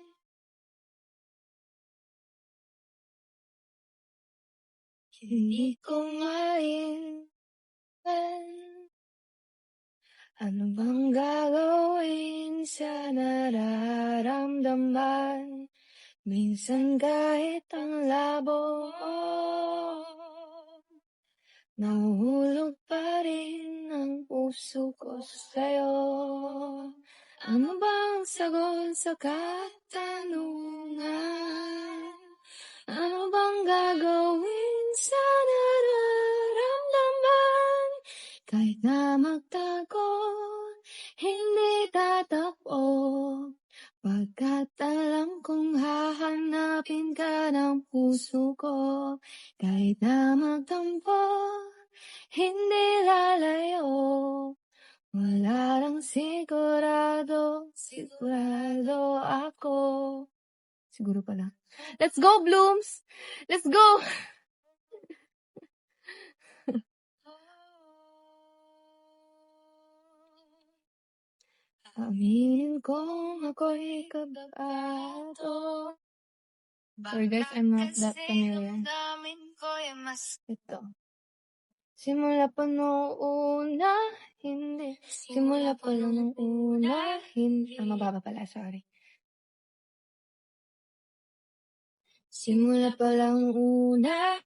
A: Hindi ko maintindihan. Ano bang gagawin sa nararamdaman? Minsan kahit ang labo, nahuhulog pa rin ang puso ko sa'yo. Ano bang sagot sa katanungan? Ano bang gagawin sa nararamdaman? Kahit na magtago, hindi tatakbo. Pagkat alam kong hahanapin ka ng puso ko. Kahit na magtampo, hindi lalayo. Wala lang sigurado ako. Siguro pala. Let's go, Blooms! Let's go! Aminin kong ako'y kabado. Sorry guys, I'm not that familiar. Ito. Simula pa noong una, hindi. Simula pa noong una, hindi. Mababa pala, sorry. Simula pa lang una,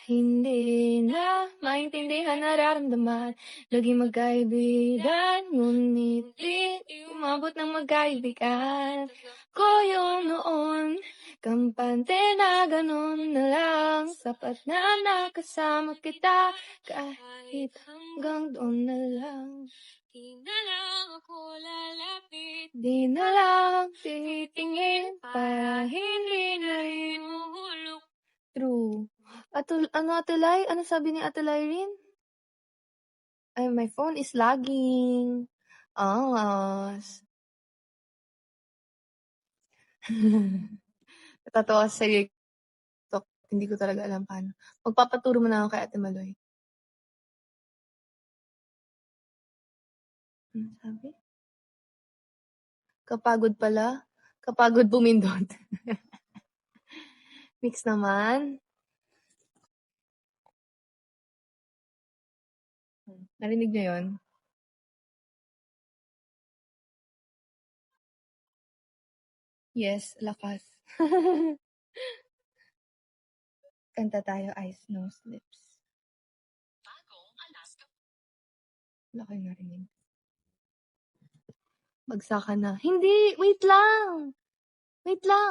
A: hindi na maintindihan nararamdaman. Lagi magkaibigan, ngunit di umabot ng magkaibigan. Ko yun noon, kampante na ganun na lang. Sapat na nakasama kita, kahit hanggang doon na lang. Di na lang ako lalapit, di na lang titingin, para hindi na rin uhulog. True. Atulay? Ano sabi ni Atulay rin? Ay, my phone is lagging. Natatawa sa sarili ko. Hindi ko talaga alam paano. Magpapaturo mo na ako kay Ate Maloy. Sabi? Kapagod pala. Kapagod bumindot. Mix naman. Narinig niyo yun? Yes, lakas. Kanta tayo, Eyes, Nose, Lips. Wala kayo narinig. Bagsakan na. Hindi! Wait lang!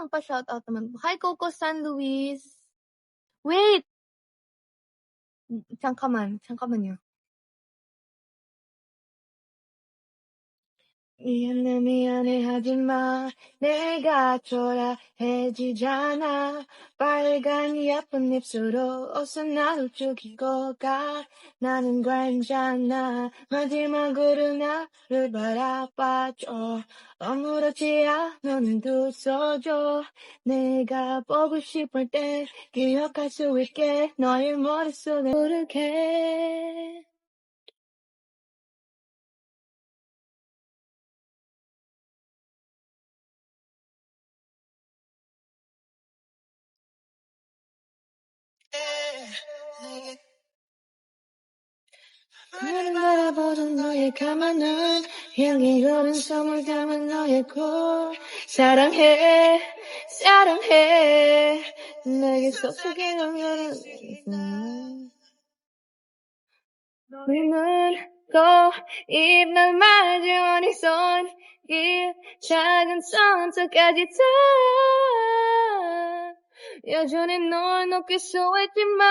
A: Pa-shoutout naman. Hi, Coco San Luis. Wait! Saan ka man niya? 미안해 하지마 내가 초라해지잖아 빨간 예쁜 입술로 옷은 나를 죽이고 가 나는 괜찮아 마지막으로 나를 바라봐줘 아무렇지 않은 두 써줘 내가 보고 싶을 때 기억할 수 있게 너의 머릿속에 부르게 나를 바라보는 너의 가만 눈 향기 고른 선물 담은 너의 코 사랑해 내게 속삭이는 너를 우리는 거 입날 마주한 이 손길 작은 선택까지 다 여전히 널 놓길 수있지만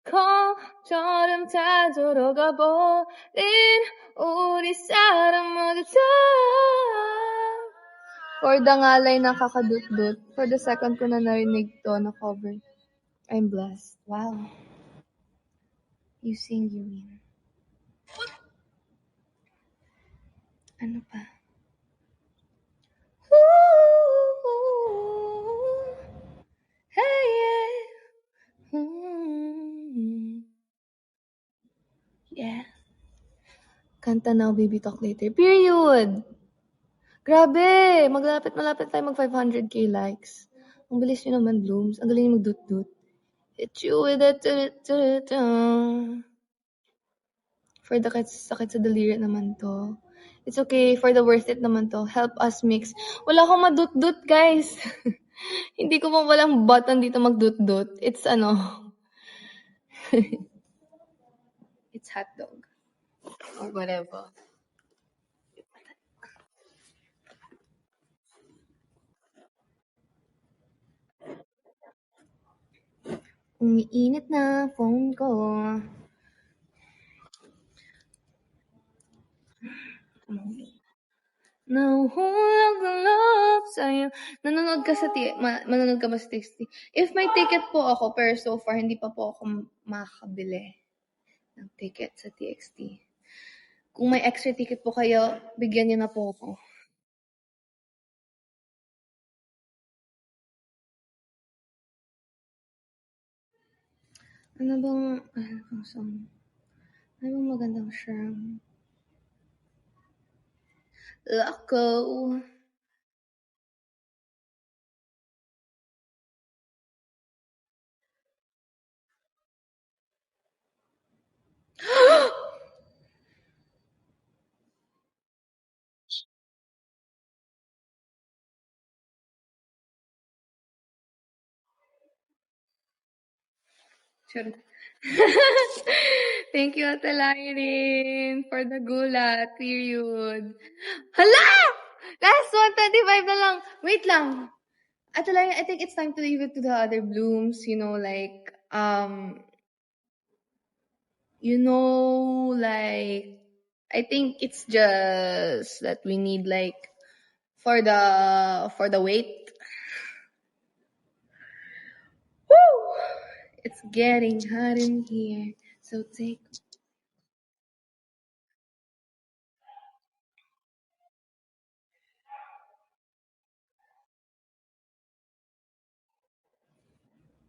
A: 거처럼 다 돌아가 버린 우리 사랑 모두 다 For the ngalay nakakadut-dut. For the second ko na narinig to na cover. I'm blessed. Wow. You sing, you win. Ano pa? Ooh, hey, yeah. Yeah. Kanta now, baby talk later. Period. Grabe! Malapit tayo mag 500k likes. Ang bilis nyo naman, Blooms. Ang galing nyo mag-dut-dut. Hit you with it. For the sakit sa daliri naman to. It's okay. For the worth it naman to. Help us mix. Wala akong madut-dut, guys. Hindi ko pa walang button dito mag-dut-dut. It's it's hotdog. Or whatever. Umiinit na phone ko. Nahuhulog ang love sa'yo. Manonood ka ba sa TXT? If may ticket po ako, pero so far, hindi pa po ako makakabili ng ticket sa TXT. Kung may extra ticket po kayo, bigyan niyo na po ako. Ano bang song? Ano bang magandang song? Loco. Sure. Thank you, Ate Lyrin, for the gulat. Period. Hala! Last 125 na lang. Wait lang. Ate Lyrin, I think it's time to leave it to the other Blooms. I think it's just that we need for the wait. Woo! It's getting hot in here. So take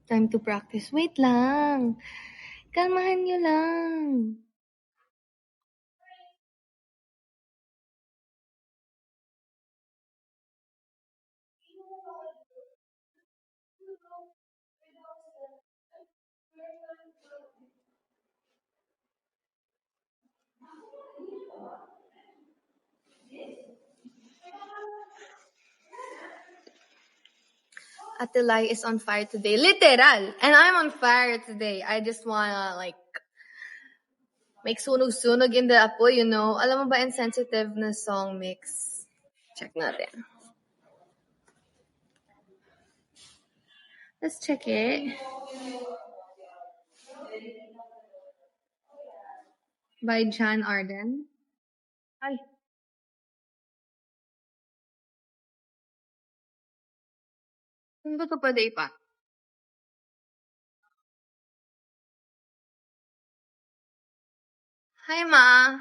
A: time to practice. Wait lang. Kalmahan nyo lang. Ate Lai is on fire today. Literal. And I'm on fire today. I just wanna make sunog-sunog in the apoy, Alam mo ba, insensitive na song mix? Check natin. Let's check it. By John Arden. Ay. Hindi ko pwede ipa. Hi, Ma.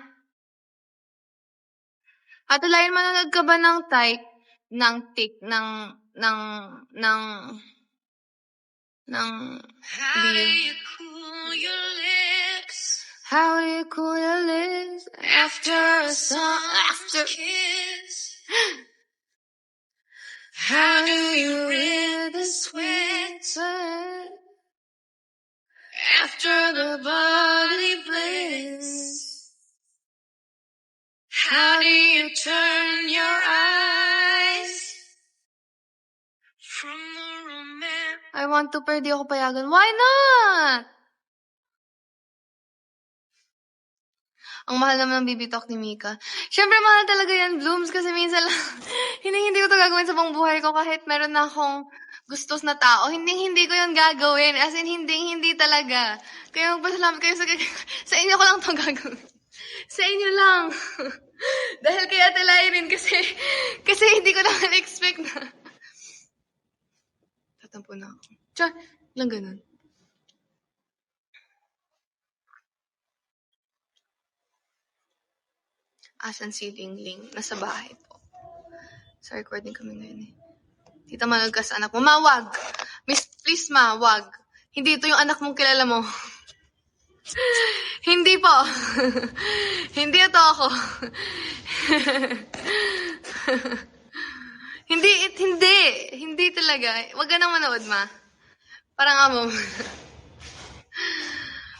A: Ate Lai, manonood ka ba ng type ng
C: How do you cool your lips
A: How do you cool your lips
C: after a summer kiss? How do you rid the sweat after the body bliss? How do you turn your eyes from the romance?
A: I want to, pero di ako payagan. Why not? Ang mahal naman ng bibitok ni Mika. Siyempre, mahal talaga yan, Blooms, kasi minsan lang, hindi ko to gagawin sa buong buhay ko kahit meron na akong gustos na tao. Hindi ko yun gagawin. As in, hindi talaga. Kaya magpasalamat kayo sa inyo ko lang to gagawin. Sa inyo lang. Dahil kay Ate Lyrin kasi hindi ko naman expect na. Tatampo na ako. Char, lang ganun. Asan si Lingling? Nasa bahay po. Sa recording kami ngayon eh. Tita Malagkas, anak mo. Ma, wag! Miss, please ma, wag. Hindi ito yung anak mong kilala mo. Hindi po. Hindi ito ako. Hindi talaga. Wag ka nang manood, ma. Parang amo.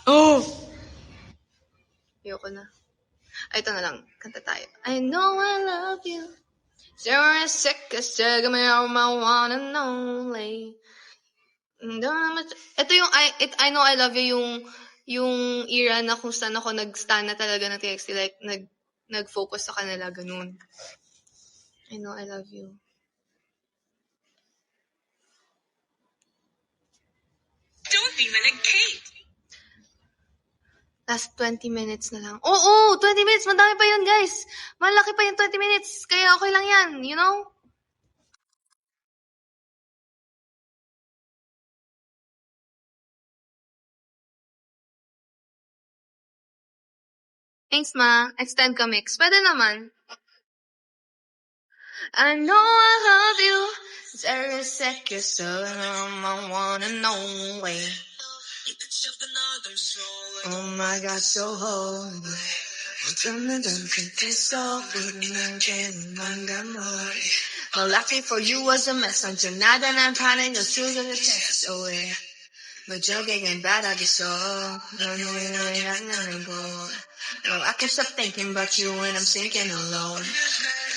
A: Oh! Ayoko na. Ay, ito na lang. Kanta tayo. I know I love you. You're a sick, you're my one and only. Ito yung I know I love you, yung era na kung saan ako nag-stand na talaga ng TXT, like nag-focus sa kanila, ganun. I know I love you.
B: Don't be managate.
A: Last 20 minutes na lang. Oo, 20 minutes. Madami pa yun, guys. Malaki pa yung 20 minutes. Kaya okay lang yan, you know? Thanks, ma. Extend ka mix. Pwede naman. I know I love you. Every second, so I'm one and only. Oh my God, so holy. My life before you was a mess until now that I'm finding your shoes in the chest away. But you're getting bad, I guess so. No, I can't stop thinking about you when I'm sinking alone.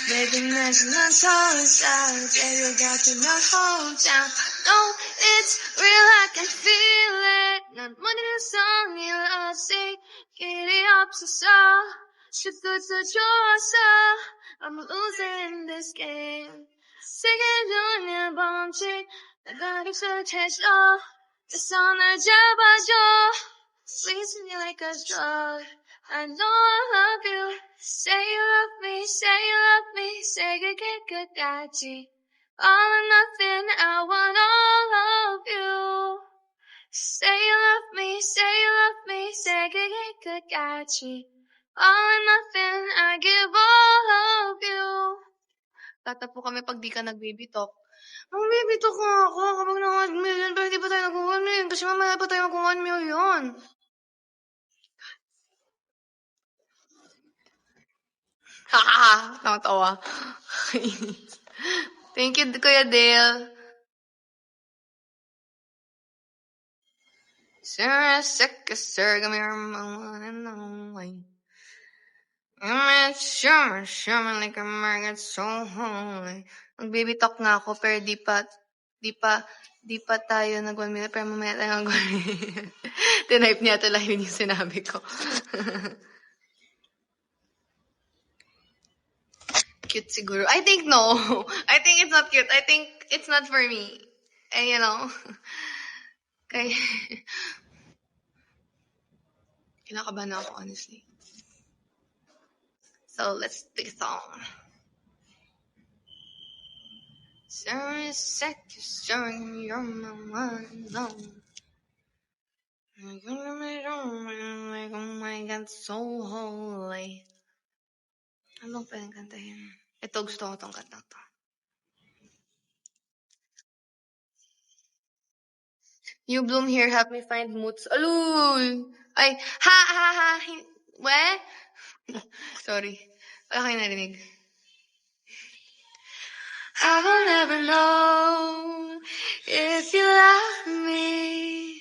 A: Baby, there's no inside. Yeah, you got to my hometown. No, it's real, I can feel it. Not more than a song you'll sing. Get it up, so. Should go to Georgia. I'm losing this game. Singing on your bomb chick. I got so touched off. The sun I 잡아줘. Squeeze me like a drug. I know I love you. Say you love me, say you love me. Say good, 끝까지. All or nothing, I want all of you. Say you love me, say you love me. Say good, 끝까지. All or nothing, I give all of you. Tatapo kami pag di ka nag-baby-talk. Mag-baby-talk nga ako kapag na 1 million, pero di pa tayo nag-1 million kasi mamaya pa tayo mag-1 million. Ha! Tawa. Thank you, Kuya Dale. Sir, sick, sir, come here, one and only. I'm sure, like a market so holy. Mag-baby talk nga ako, pero di pa tayo nag-1 million, pero mamaya tayo nag-1 million. Tinype niya ito lang yun yung sinabi ko. Cute siguro. I think no. I think it's not cute. I think it's not for me. And you know. Okay. Kinakabahan ako, honestly. So, let's take a song. Sorry, you're my one alone. Like, oh my God, so holy. Anong pwedeng kantahin? Ito, gusto ko itong kanta to. You bloom here, help me find moods. Alul! Ay, ha. We? Sorry. Wala kayo narinig. I will never know if you love me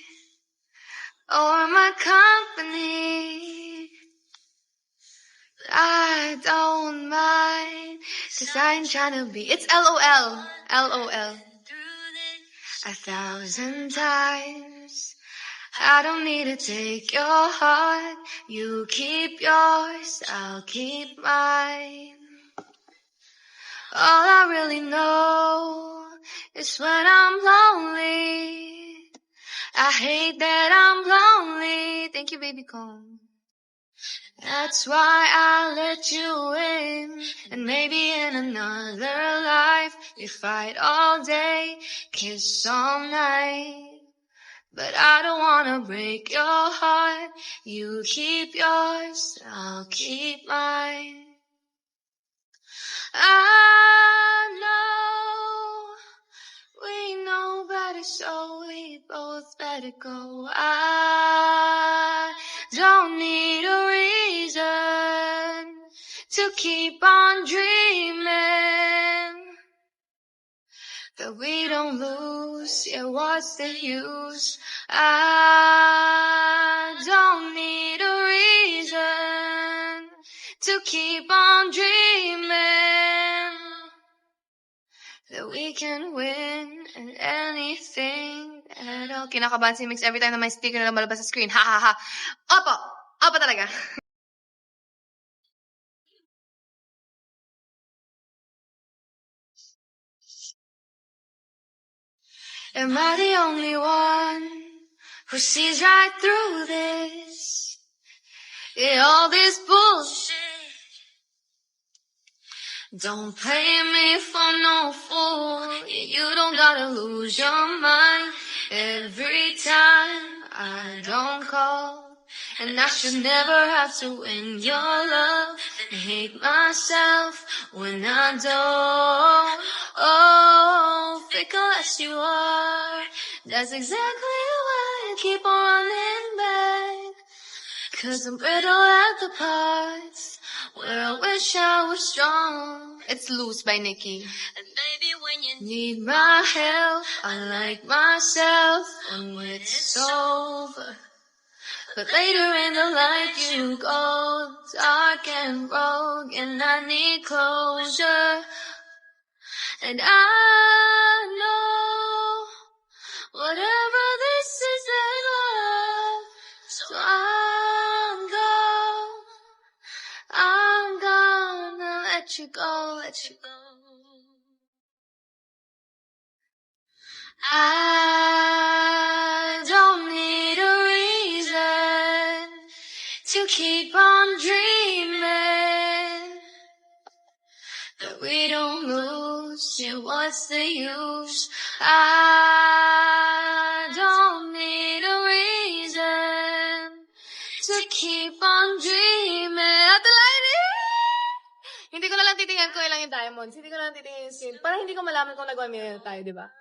A: or my company. I don't mind, 'cause I'm trying to be. It's LOL. LOL. 1,000 times
C: I don't need to take your heart. You keep yours, I'll keep mine. All I really know is when I'm lonely. I hate that I'm lonely. Thank you, baby cone. That's why I let you in. And maybe in another life we fight all day, kiss all night. But I don't wanna break your heart. You keep yours, I'll keep mine. I know we know better, so we both better go. I don't need a reason to keep on dreaming that we don't lose. Yeah, what's the use? I don't need a reason to keep on dreaming that we can win at anything at all. Kinakabahan si Mix every time na may sticker na malabas sa screen. Ha ha ha. Opo! Opo talaga. Am I the only one who sees right through this? Yeah, all this bullshit. Don't play me for no fool. You don't gotta lose your mind every time I don't call. And I should never have to win your love and hate myself when I don't. Oh, fickle as you are, that's exactly why I keep on running back. 'Cause I'm brittle at the parts where I wish I was strong. It's Loose by Nicki. And baby, when you need my help, I like myself when it's over. But later in the light you go dark and rogue, and I need closure. And I know whatever this is ain't love, so I'm gonna let you go, let you go. I don't need a reason to keep on dreaming that we don't lose. Yeah, what's the use? I don't need a reason to keep on dreaming. Ate Lady! Hindi ko na lang titingnan ko ilang yung diamonds. Hindi ko na lang titingnan yung skin. Para hindi ko malaman kung nag-1 million tayo, di ba?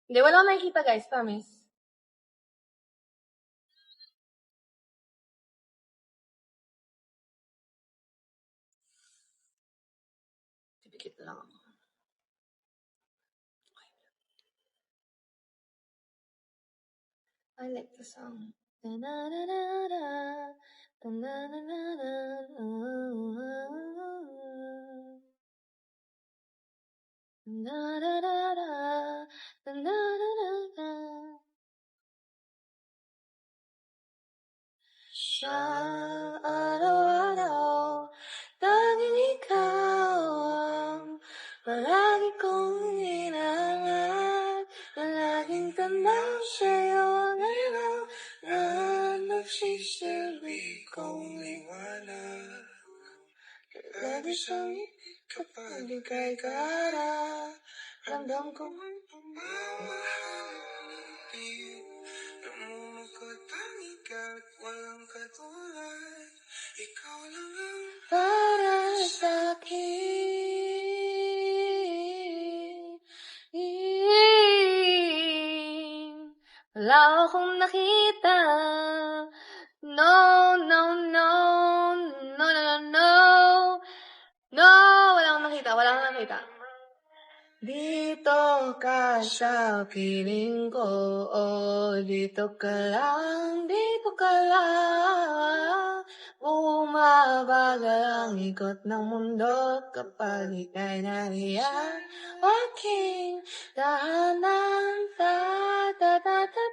C: Hindi, wala akong nakikita, guys. Promise. Tipikit lang ako. I like the song. Da-na-na-na-na, da-na-na-na-na, da-na-na-na, da-na-na-na. Sa araw-araw, tanging ikaw ang palagi kong hinahanap. Palaging tanaw sa'yo ang ilaw na nagsisilbi kong liwanag. Lagi sa ngiti kapag ika'y kaharap, ramdam kong pamamahal. Namumukot ang ikat, walang katulad. Ikaw lang ang para sa'kin. Wala akong nakita. No, no, no. No, no, no, no. No, wala akong nakita. Wala akong nakita. Dito ka sa piling ko, oh, dito ka lang, bumabagal ang ikot ng mundo kapag ika'y nariyan, aking tahanan, ta ta ta ta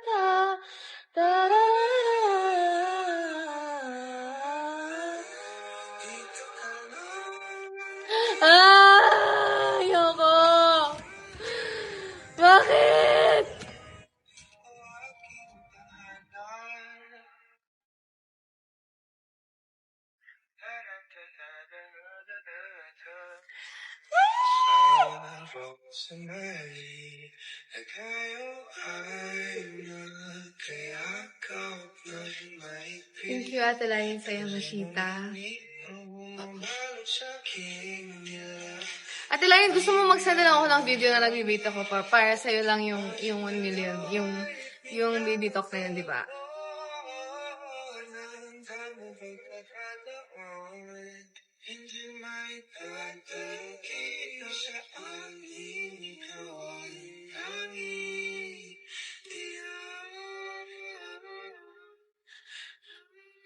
A: Thank you, Ate Lain, sa Yamashita. Ate Lain, gusto mo mag-send lang ako ng video na nagbibita ko para sa'yo lang yung 1 million, yung baby talk na yun, di ba?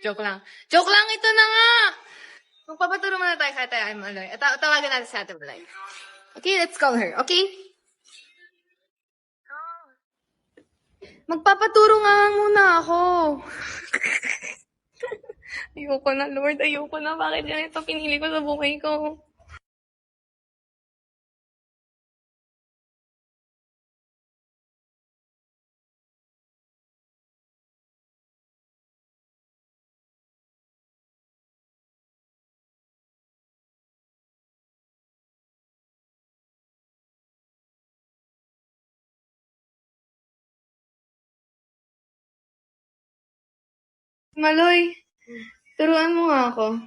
A: Joke lang. Joke lang, ito na nga! Magpapaturo muna tayo kay Ate Malay. Tawagan natin si Ate Malay. Okay, let's call her, okay? Magpapaturo nga muna ako. Ayoko na, Lord. Ayoko na. Bakit yan ito pinili ko sa buhay ko? Maloy, turuan mo nga ako.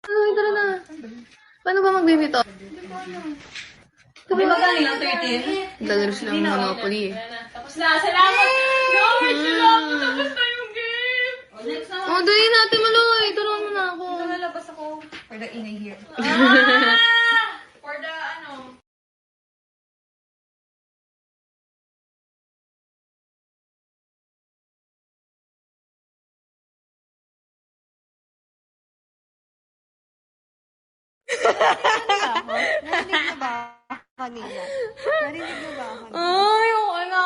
A: Maloy, tara na. Paano ba mag-baby talk?
D: Sabi ba kanina 13?
A: Lalaro sila ng Monopoly eh.
D: Tapos na, salamat! Yun, salamat! Tapos na yung game! O, next na.
A: Oh, dali natin, Maloy. Turuan mo na ako.
D: Lalabas ako for the ingay here. For the, ano?
E: Narinig mo ba kanina? Narinig mo ba kanina?
A: Ayoko na.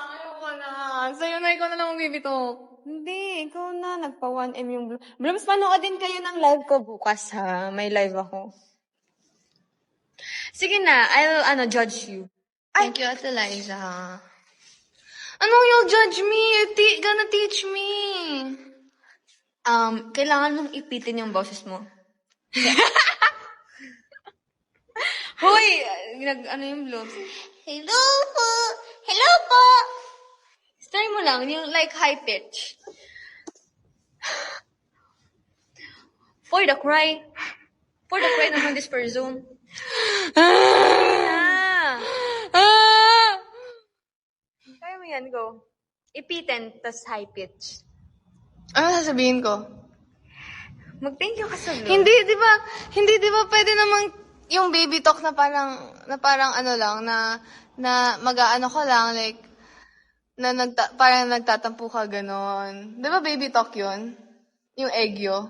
A: Ayoko na. Sa'yo na, ikaw na lang magbibitok.
E: Hindi, ikaw na. Nagpa 1M yung Blooms, panoodin kayo ng live ko bukas, ha? May live ako. Sige na, I'll judge you.
A: Thank you, Ate Liza. Ano you'll judge me? You're gonna teach me.
E: Kailangan mong ipitin yung boses mo. Hoy! Ano yung Blooms? Hello po! Hello po! Try mo lang, yung like high pitch. For the cry. For the cry naman this per zone. Kaya mo yan, go. Ipitin, tas high pitch.
A: Ano sasabihin ko?
E: Mag-thank you ka sa Blooms.
A: Hindi, di ba pwede namang yung baby talk na parang ano lang, na mag-aano ka lang, like, parang nagtatampo ka, ganon. Di ba baby talk yun? Yung egyo.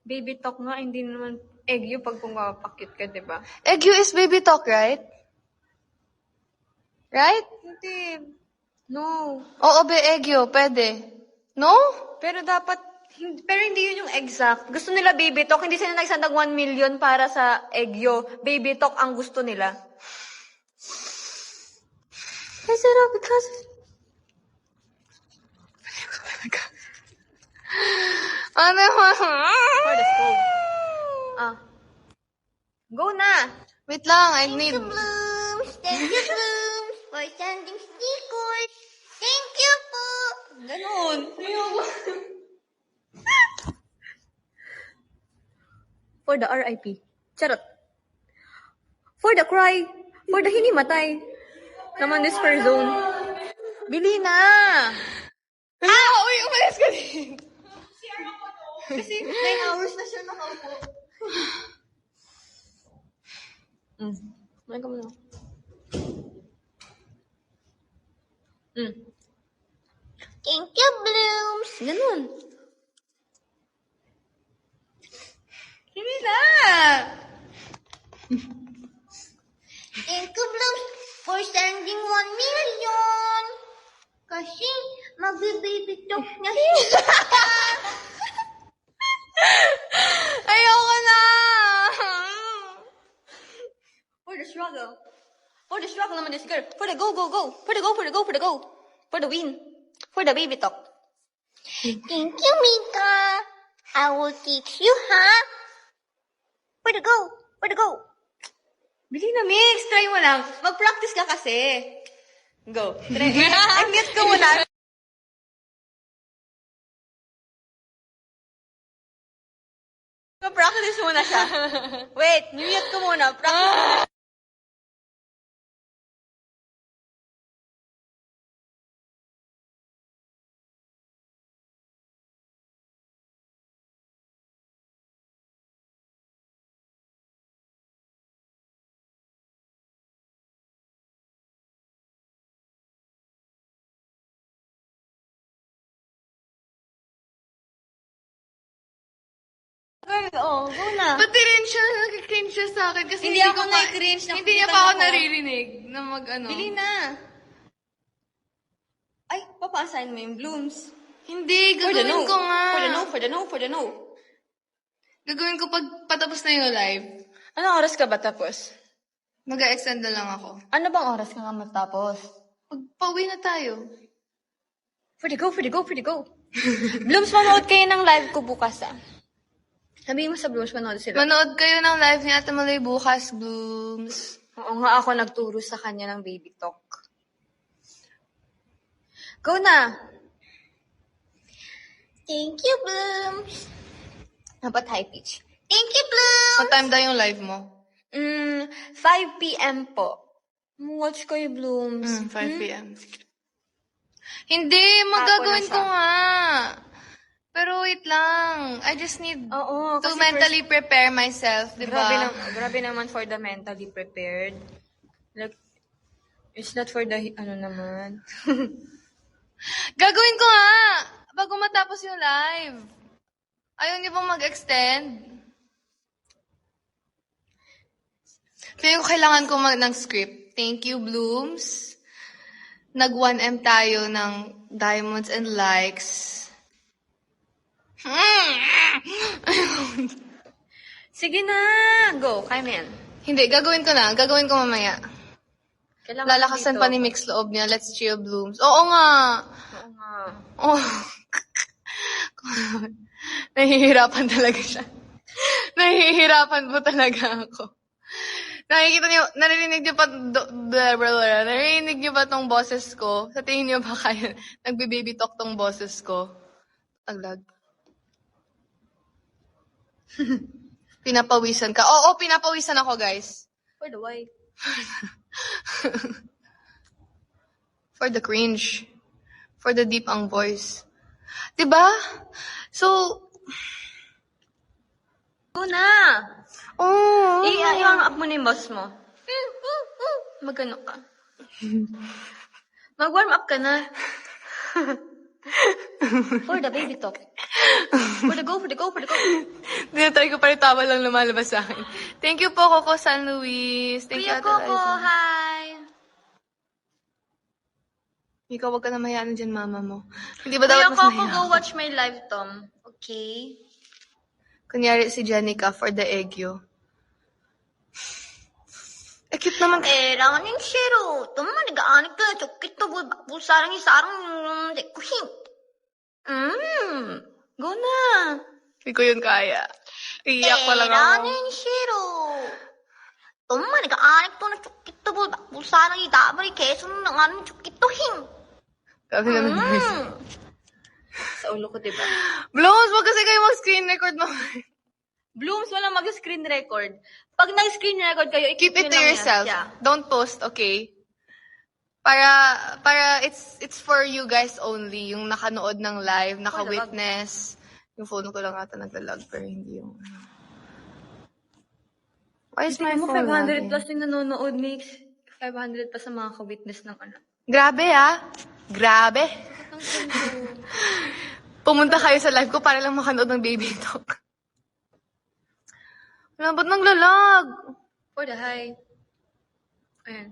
E: Baby talk nga, hindi naman egyo pag pumapakit ka, di ba?
A: Egyo is baby talk, right? Right?
E: Hindi. No.
A: Oo, egyo, pwede. No?
E: Pero hindi yun yung exact. Gusto nila baby talk, hindi sila nagsandag 1 million para sa egyo. Baby talk ang gusto nila.
A: Is it all because ano mo?
E: For the scold. Go na!
A: Wait lang, I need...
C: Blooms, thank you, Blooms, for sending stickers. Thank you po.
E: Ganon. For the RIP. Charot. For the cry. For the hinimatay. Naman this per zone. Bili na!
A: Uy, umalis ka din!
E: Kasi 9 hours na siya nakaupo. Kumain ka muna.
C: Thank you, Blooms.
E: Ganun. Bili na!
C: Thank you, Blooms, for sending 1 million. Kasi, magbe-baby talk na siya.
E: Ayoko na! For the struggle. For the struggle naman this girl. For the go, go, go. For the go, for the go, for the go. For the win. For the baby talk.
C: Thank you, Mika. I will teach you, ha? For the go, for the go.
E: Bili na, Mix. Try mo lang. Mag-practice ka kasi. Go. Try. I-mute ko muna. Practice muna siya. Wait, mute ko muna. Practice muna. Girl, oh, go na.
A: Pati rin siya, nag-cringe siya sa akin kasi
E: Hindi ako
A: ko pa-
E: na-cringe,
A: Hindi niya
E: nakikita
A: pa ako
E: ako.
A: naririnig na mag-ano.
E: Bili na. Ay, papaasahin mo yung blooms.
A: Hindi,
E: For the
A: gagawin
E: no.
A: ko nga.
E: For the no, for the no, for the no.
A: Gagawin ko pag patapos na yung live.
E: Anong oras ka ba tapos?
A: Mag-extend na lang ako.
E: Ano bang oras ka nga matapos?
A: Pag pauwi na tayo.
E: For the go, for the go, for the go. Blooms, manood kayo ng live ko bukas, ah. Sabihin mo sa Blooms, manood sila.
A: Manood kayo ng live ni Ate Malay bukas, Blooms.
E: Oo nga, ako nagturo sa kanya ng baby talk. Go na!
C: Thank you, Blooms.
E: Dapat high pitch.
C: Thank you, Blooms.
A: What time daw yung live mo?
E: 5 p.m. po. Watch kayo, Blooms.
A: 5 p.m. Hindi, magagawin
E: Hapon na
A: ko
E: siya.
A: nga. Pero wait lang. I just need
E: Oo,
A: to
E: kasi
A: mentally prepare myself, di ba?
E: Grabe naman for the mentally prepared. Like, it's not for the, ano naman.
A: Gagawin ko nga! Bago matapos yung live. Ayaw niyo bang mag-extend? Kaya ko kailangan ko ng script. Thank you, Blooms. Nag-1M tayo ng diamonds and likes.
E: Sige na! Go, kaya mo yan.
A: Hindi, gagawin ko na. Gagawin ko mamaya.
E: Kailangan
A: Lalakasan
E: dito.
A: pa ni Mix loob niya. Let's chill, Blooms. Oo nga.
E: Oo nga.
A: Oh. Nahihirapan talaga siya. Nahihirapan po talaga ako. Nakikita niyo, narinig niyo pa, narinig niyo ba tong boses ko? Sa tingin niyo ba kaya, nagbe-baby talk tong boses ko? Aglag. Pinapawisan ka. Oo, pinapawisan ako, guys.
E: For the why?
A: For the cringe. For the deep ang voice. Diba? So,
E: Go na!
A: oh.
E: I-hang up mo na yung boss mo. Magano ka. Mag-warm up ka na. For the baby talk. For the go, for the go, for the go.
A: Tinatry ko pa rin tawa lang lumalabas sa akin. Thank you po, Coco San Luis. Thank you,
E: Kuya
A: Ate
E: Coco,
A: Liza.
E: hi!
A: Ikaw, wag ka na mayaan dyan, mama mo. Hindi ba
E: Kuya
A: dapat mas
E: Coco,
A: mahiya
E: go
A: ako?
E: watch my live, Tom. Okay?
A: Kunyari si Jenica for the egyo. Eh, cute naman.
C: 에라는 싫어. 엄마가 아니까 좋겠다. 뭐 사랑이 사랑 내꾸힘.
E: Go na!
A: Hindi ko yun kaya. Iiyak pa lang ako.
C: 에라는 싫어. 엄마가 아니까 좋겠다. 뭐 사랑이 나발이 계속 나가는 좋겠다 힘.
A: Sabi naman guys.
E: Sa ulo ko, diba?
A: Blooms, wag kasi kayo mag-screen record mo.
E: Blooms, walang mag-screen record. Pag nag-screen record kayo,
A: Keep it
E: nyo
A: to
E: lang yan.
A: yourself.
E: Yeah.
A: Don't post, okay? Para it's for you guys only. Yung nakanood ng live, naka-witness. Yung phone ko lang ata naglalag, pero hindi yung... Why is my
E: Tingnan mo,
A: phone
E: 500
A: lagging?
E: plus yung nanonood, Mix. 500 pa sa mga ka-witness ng ano.
A: Grabe ah. Grabe. Pumunta kayo sa live ko para lang makanood ng baby talk. Wala, ba't naglalag?
E: For the high. Ayan.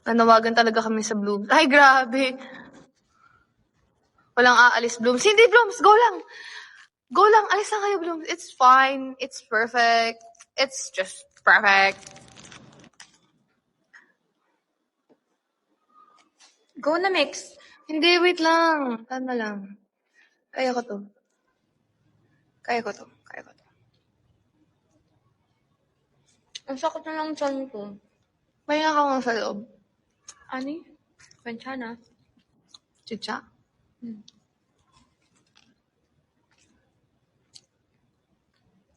A: Nanawagan talaga kami sa Blooms. Ay, grabe. Walang aalis, Blooms. Hindi, Blooms. Go lang. Go lang. Alis lang kayo, Blooms. It's fine. It's perfect. It's just perfect.
E: Go na, Mix.
A: Hindi, wait lang. Tama lang. Kaya ko to. Kaya ko to. Kaya ko to.
E: Ang sakit na lang tiyan ko.
A: Pahinga ka nga sa loob.
E: Ani? Kwensya na.
A: Chicha.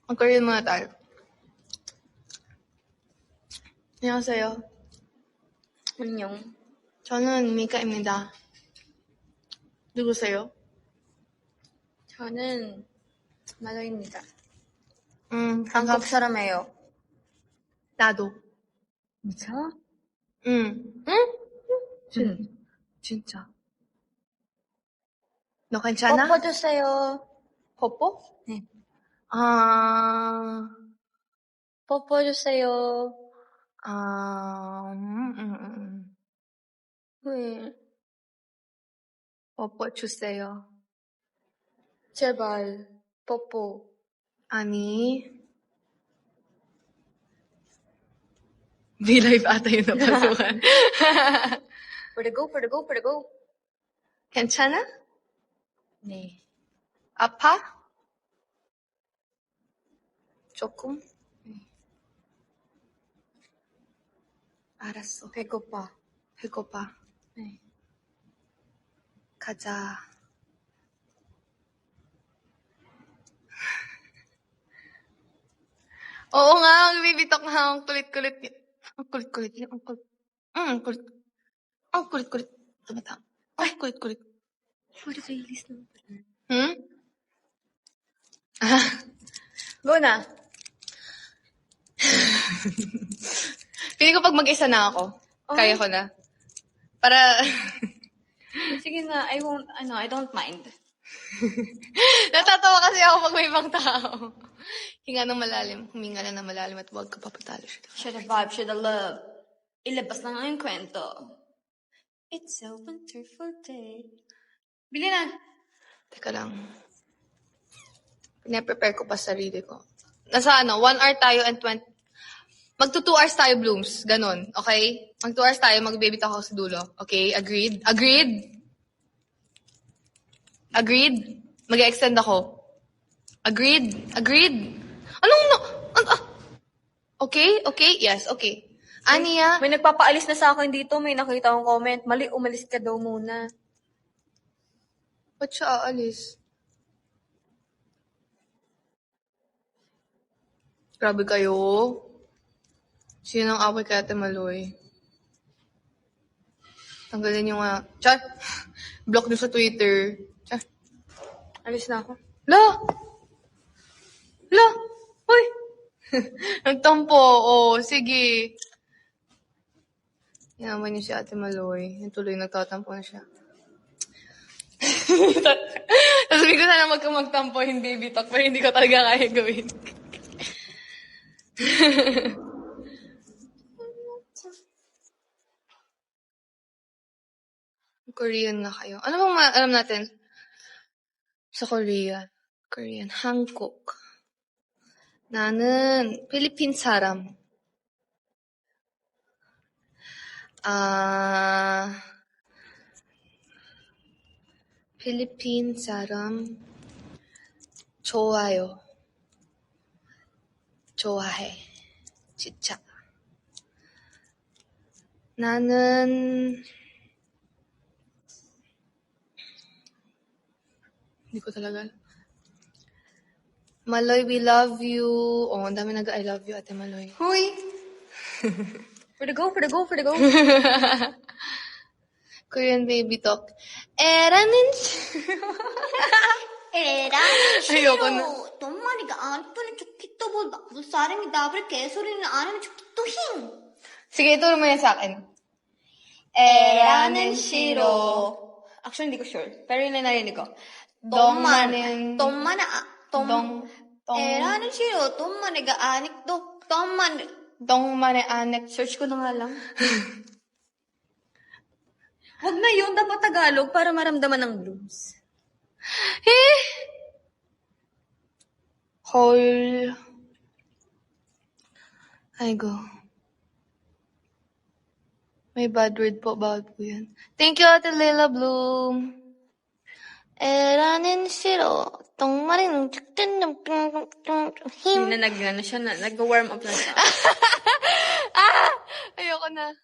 A: Mag-Korean muna tayo. 안녕하세요.
E: 안녕.
A: 저는 미카입니다. 누구세요?
E: 저는 마더입니다.
A: 반갑.
E: 한국 사람이에요.
A: 나도.
E: 진짜?
A: 응.
E: 응.
A: 진짜. 너 괜찮아?
E: 뽀뽀 주세요.
A: 뽀뽀?
E: 네.
A: 아,
E: 뽀뽀 주세요. 왜?
A: 뽀뽀 주세요.
E: 제발 뽀뽀.
A: 아니. V-Live ata yung napasukan.
E: For the go, for the go, for the go.
A: 괜찮아?
E: 네.
A: 아파? 조금? 알았어.
E: 배고파.
A: 배고파.
E: 네.
A: 가자. Oo nga, magbibitok nga. Ang kulit-kulit niya. Ang kulit-kulit niya. Ang kulit. Ang kulit. Ang kulit-kulit. Tama. Ang kulit-kulit.
E: For the playlist naman pala. Go na.
A: Feeling ko pag mag-isa na ako, kaya ko na. Para,
E: Sige na, I don't mind.
A: natatawa kasi ako pag may ibang tao. Hinga ng malalim, huminga na ng malalim at huwag ka papatalo siya.
E: Share the vibe, share the love. Ilabas na nga yung kwento. It's a wonderful day. Bili na.
A: Teka lang. Pinaprepare ko pa sarili ko. Nasa 1 hour tayo and 20. Magto 2 hours tayo, Blooms. Ganon. Okay? Mag 2 hours tayo, mag-baby talk ako sa dulo. Okay? Agreed? Agreed? Agreed? Mag-extend ako. Agreed? Agreed? Anong no? Okay? Okay? Yes, okay. Aniya?
E: May nagpapaalis na sa akin dito. May nakita akong comment. Mali, umalis ka daw muna.
A: Ba't siya aalis? Grabe kayo. Sino ang away kay Ate Maloy? Tanggalin niyo nga. Char! Block niyo sa Twitter. Char!
E: Alis na ako.
A: La! La! Uy! Nagtampo. Oh, sige. Yaman niyo si Ate Maloy. Yung tuloy nagtatampo na siya. Sabi ko sana magtampo, hindi bitok, pero hindi ko talaga kaya gawin. Korean na kayo. Ano bang alam natin sa Korea? Korean, Hankook. 나는 필리핀 사람. 필리핀 사람 좋아요. 좋아해. 진짜. 나는 hindi ko talaga alam. Maloy, we love you. Oh, ang dami nag-I love you, Ate Maloy.
E: Huy! For the go, for the go, for the go.
A: Korean baby talk. 에라는 ayoko na.
C: तुम्हारी आंखों ने चुकी तो बोल वो सारे में दाबरे कैसोरी ने आने में चुकी तो ही
A: Sige, ituro mo yan sa akin.
E: Eranin shiro. Actually, hindi ko sure. Pero yun na narinig ko.
A: 동만은
C: तुम्हारा
A: 동
C: 에라는 싫어. 돈만이가 아니 또 돈만
A: Dong Marianek.
E: Search ko na nga lang. Wag na yun. Dapat Tagalog para maramdaman ng blooms.
A: Eh! Whole. Ay, go. May bad word po. Bawal po yan. Thank you, Ate Leila Bloom. Eranin siro. Tong marin.
E: Hindi na siya na. Nag-warm up na siya.
A: Ayoko na.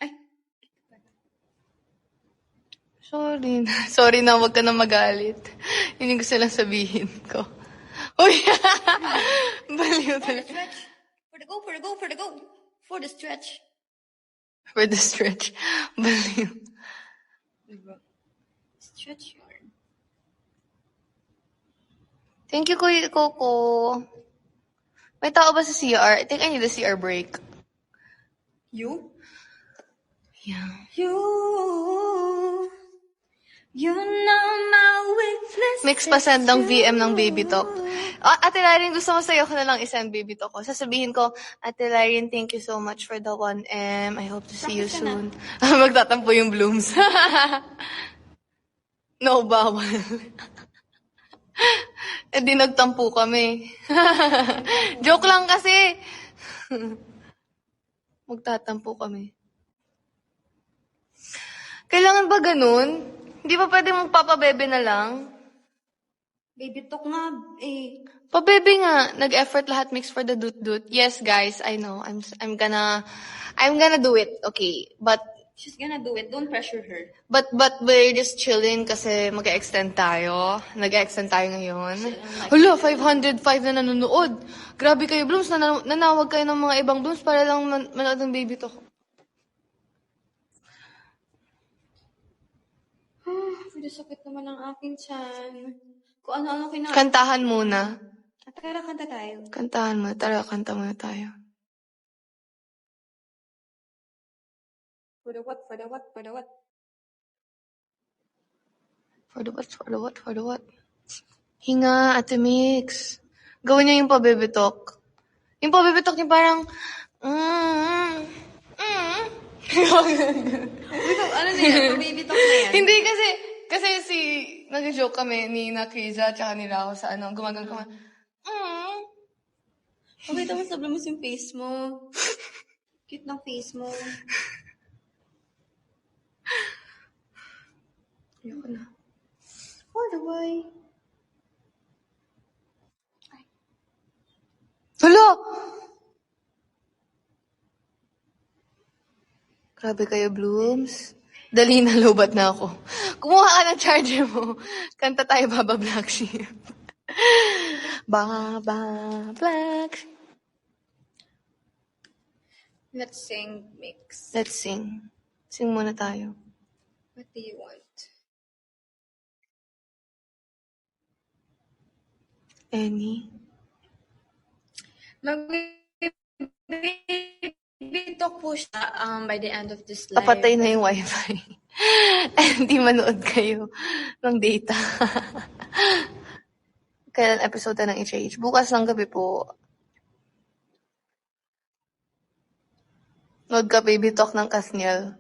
E: Ay.
A: Sorry na. Sorry na, wag ka na magalit. Yun yung gusto lang sabihin ko. Uy! Baliw talaga.
E: For the go, for the go, for the go. For the stretch.
A: For the stretch. Baliw.
E: Stretch yarn.
A: Thank you, Kuya Coco. May tao ba sa CR? I think I need a CR break.
E: You?
A: Yeah.
E: You know my weakness.
A: Mix pa send ng VM ng Baby Talk. Ate Larin, gusto mo sa'yo ko na lang isend Baby Talk ko. Sasabihin ko, Ate Larin, thank you so much for the 1M. I hope to see you soon. Magtatampo yung blooms. No, bawal. Di nagtampo kami. Joke lang kasi. Magtatampo kami. Kailangan ba ganun? Hindi ba pwede magpapabebe na lang?
E: Baby talk nga, eh.
A: Pabebe nga. Nag-effort lahat mix for the dut-dut. Yes, guys, I know. I'm gonna do it. Okay. But
E: She's gonna do it. Don't pressure her.
A: But we're just chilling kasi mag-extend tayo. Nag-extend tayo ngayon. Hala, 505 na nanonood. Grabe kayo, Blooms. Nanawag kayo ng mga ibang Blooms para lang manood ng Baby Talk.
E: Pero sakit naman ang aking tiyan. Kung ano-ano kinain.
A: Kantahan muna.
E: Tara, kanta tayo.
A: Kantahan muna. Tara, kanta muna tayo.
E: For the what, for the what, for the what?
A: For the what, for the what, for the what? Hinga, Ate Mix. Gawin niyo yung pa-Baby Talk. Yung pa-Baby Talk yung parang,
E: Ano na yan? Baby talk na yan.
A: Hindi kasi nag-joke kami ni na Kriza tsaka ni Rao sa gumagang kami.
E: Pakita mo sa blooms yung face mo. Cute ng face mo.
A: Ayoko na.
E: For the boy.
A: Hala! Grabe kayo, Blooms. Dali na, lobat na ako. Kumuha ka ng charger mo. Kanta tayo, Baba Black Sheep. Baba Black Sheep.
E: Let's sing mix.
A: Let's sing. Sing muna tayo.
E: What do you want?
A: Any?
E: Mag-baby talk po siya by the end of this live.
A: Napatay na yung wifi. Hindi manood kayo ng data. Kailan episode na ng HH? Bukas ng gabi po. Nood ka Baby Talk ng Kasniel.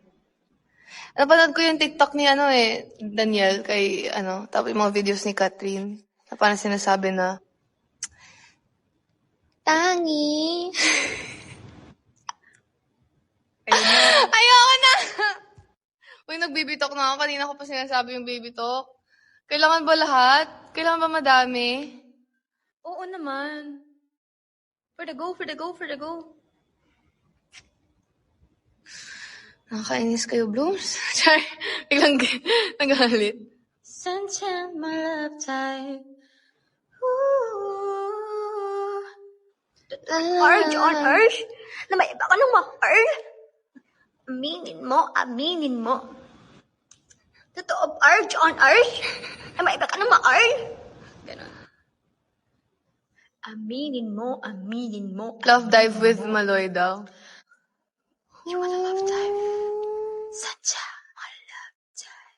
A: Napanood ko yung TikTok ni Daniel kay tapos yung mga videos ni Catherine. Na parang sinasabi na Tangi. Ayoko na. Uy, nag-baby talk na ako. Kanina ko pa sinasabi yung baby talk. Kailangan ba lahat? Kailangan ba madami?
E: Oo naman. For the go, for the go, for the go.
A: Nakakainis kayo, Blooms. Char, biglang nagalit.
E: Sunshine, my love type. Urge on urge? Na may iba ka nung ma-urge? Aminin mo. Totoo, urge on urge? Na may iba ka nung ma-urge? Ganon. Aminin mo.
A: Love dive with Maloy daw.
E: You wanna love dive?
C: Sadya malagay.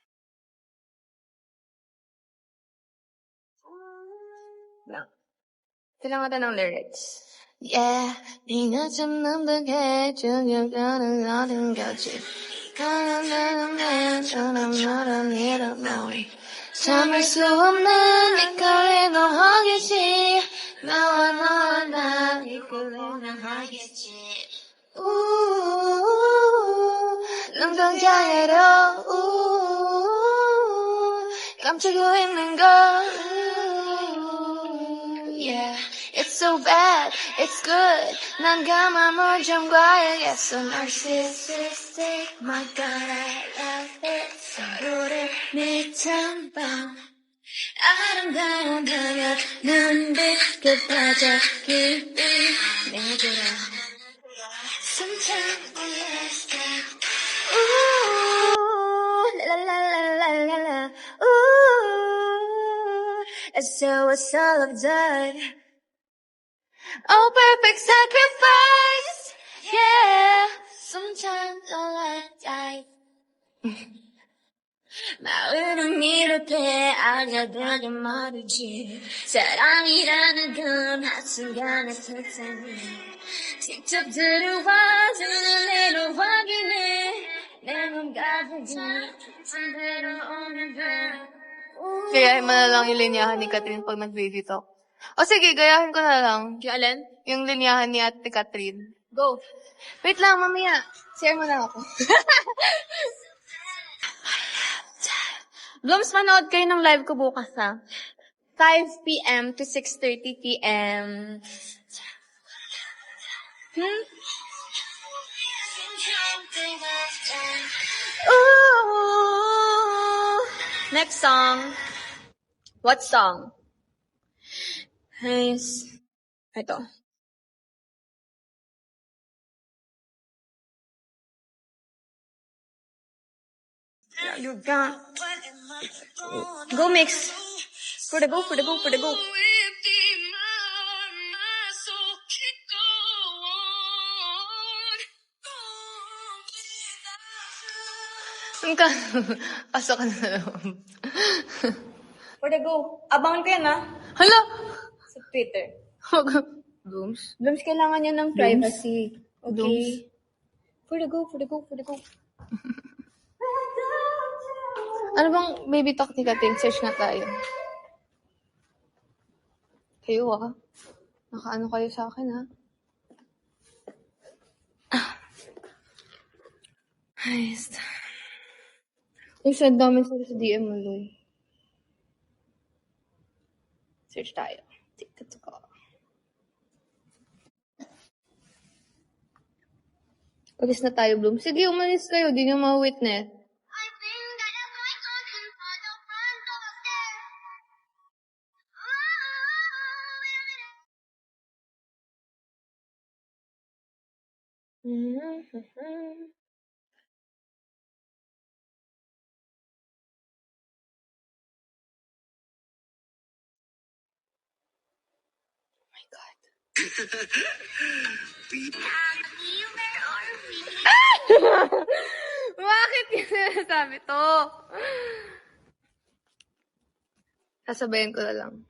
E: Kailangan natin ng lyrics.
C: Yeah, 네가 잡는 게 죽여가는 어딘 거지. 가난한 내처럼 너를 잃어버리. 참을 수 없는 이 거리는 하겠지. 나와 나 이끌리는 하겠지. 눈동자에로 감추고 있는 걸. Yeah. It's so bad, it's good. 난 감함을 좀 과야겠어. Narcissistic, my God, I love it. 서로를 미친 밤. 아름다운 하얀 눈빛 빠져 깊이 내들어. 숨찬 올랐어. 라라라라라라. As though it's all I've done. Oh, perfect sacrifice, yeah. Sometimes all I die. 마음은 이렇게 알려드려 말이지. 사랑이라는 건 한순간의 세상이. 직접 들어와주는 내로 확인해. 내 몸 가득히 상대로 오는 걸.
A: Gayahin mo na lang yung linyahan ni Catherine pag nag-baby talk. O sige, gayahin ko na lang.
E: Yung alin?
A: Yung linyahan ni Ate Catherine.
E: Go.
A: Wait lang, mamaya. Share mo na ako.
E: Blooms, manood kayo ng live ko bukas ha. 5 p.m. to 6:30 p.m. Ooh. Next song. What song? Nice. Ito. You got. Go mix. For the go, for the go, for the go.
A: Pasok ka na sa loob.
E: For the go. Abangan ko yan ha.
A: Hala!
E: Sa Twitter.
A: Blooms?
E: Blooms, kailangan niya ng privacy. Okay?
A: Blooms?
E: For the go, for the go, for the go.
A: Ano bang baby talk ni Catherine? Search na tayo. Kayo Nakaano kayo sa akin Ay, sad namin sa DM mo, Loy. Search tayo. Ticket ko. Ulis na tayo, Bloom. Sige, umalis kayo. Di nyo ma-witness. Bakit yun sabi to? Sasabayin ko na lang.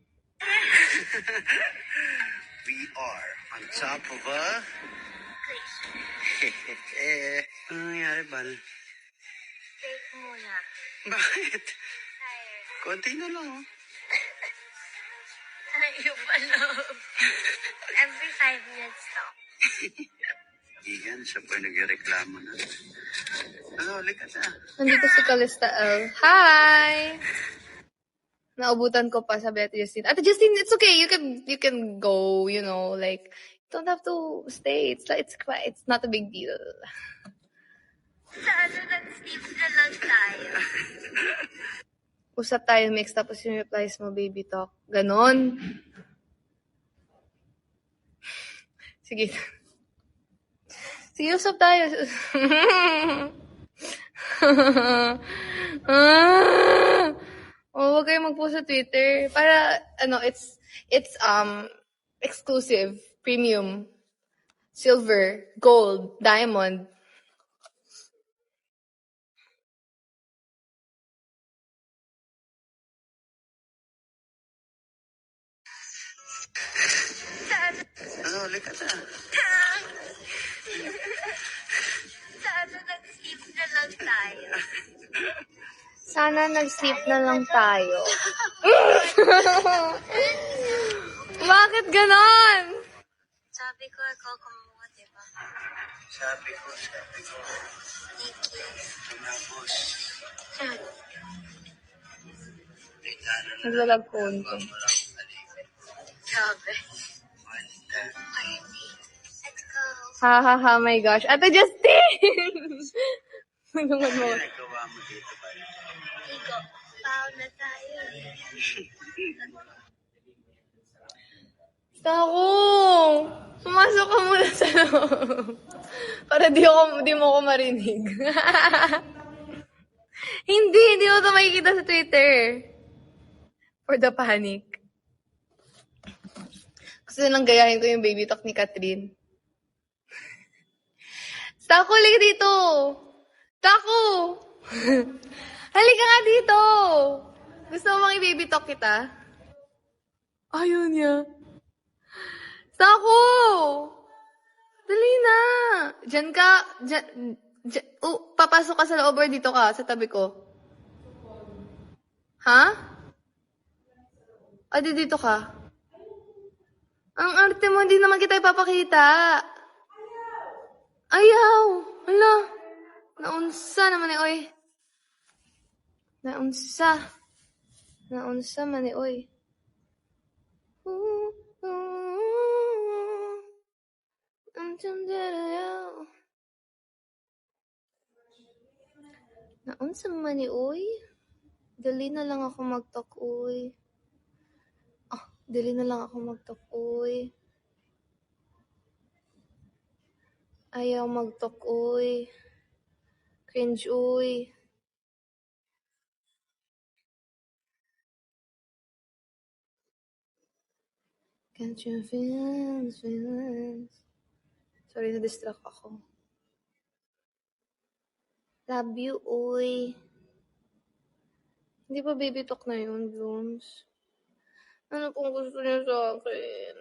B: We are on top of a... Ano nangyari, Bal?
C: Take muna.
B: Bakit?
C: Tired.
B: Konti na lang, oh.
C: Ayaw pa loob. Every 5 minutes stop.
B: Iyan, siya pa nagreklamo na. Ano, ulit ka na.
A: Nandito si Calista L. Hi! Naubutan ko pa, sabi Ate Justine. Ate Justine, it's okay. You can go, like, you don't have to stay. It's not a big deal.
C: Sana nag-sleep na lang tayo.
A: Usap tayo mix, tapos yung replies mo, baby talk. Ganon. Sige. Sige, usap tayo. Huwag kayo mag-post sa Twitter. Para, it's exclusive, premium, silver, gold, diamond.
B: halika na.
C: Sana nag-sleep na lang tayo.
E: Sana nag-sleep na lang tayo. Bakit ganon?
C: Sabi ko, ikaw kumuha, diba?
B: Sabi ko.
C: Thank you.
B: Tumapos.
E: Naglalag konti.
C: Sabi.
B: Wanda.
C: Let's go.
E: Ha ha ha, my gosh. Ate Justin! Nagungod mo.
B: Nagawa mo dito ba?
C: Iko, pao na tayo.
E: Tako! Pumasok ka muna sa loob. Para di mo ko marinig. Hindi mo ito makikita sa Twitter. For the panic. Gusto nang gayahin ko yung baby talk ni Catherine. Tako, halika dito! Tako! Halika nga dito! Gusto mo mang i-baby talk kita? Ayaw niya. Tako! Dali na! Diyan ka. Papasok ka sa loob or dito ka, sa tabi ko. Ha? Dito ka. Ang arte mo, hindi naman kita ipapakita. Ayaw! Hala! Naunsa naman eh, oy. Naunsa man eh, oy. Naunsa man eh, oy. Dali na lang ako mag-talk, oy. Dali na lang ako mag-talk, oy. Ayaw mag-talk, oy. Cringe, oy. Can't you feel this feelings? Sorry, na-distract ako. Love you, oy. Hindi pa baby talk na yun, Blooms? Ano pong gusto niyo sa akin?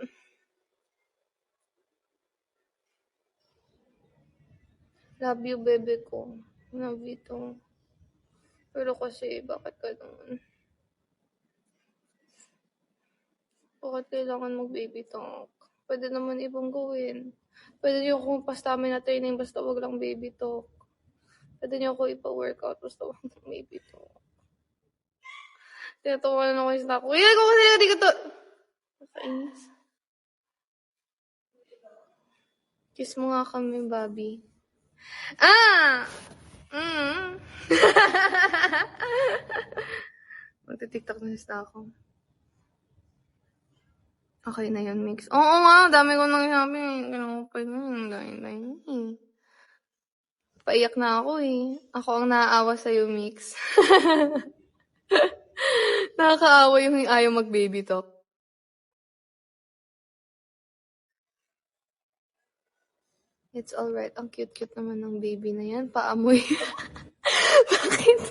E: Love you, bebe ko. Love you too. Pero kasi, bakit ganun? Bakit kailangan mag-baby talk? Pwede naman ibang gawin. Pwede niyo akong pastamin na training basta wag lang baby talk. Pwede niyo ako ipa-workout basta wag lang baby talk. Tinatawa na ako sa ako. Ko kasi hindi ko to. Nakainis. Kiss mo nga kami, Bobby. Magti-tiktok na sa ako. Okay na yun, Mix. Oo nga, dami ko nang sabi. Kinakapay na yun. Dahil. Paiyak na ako eh. Ako ang naaawa sa'yo, Mix. Nakakaawa yung ayaw mag-baby talk. It's alright. Ang cute-cute naman ng baby na yan. Paamoy. Bakit?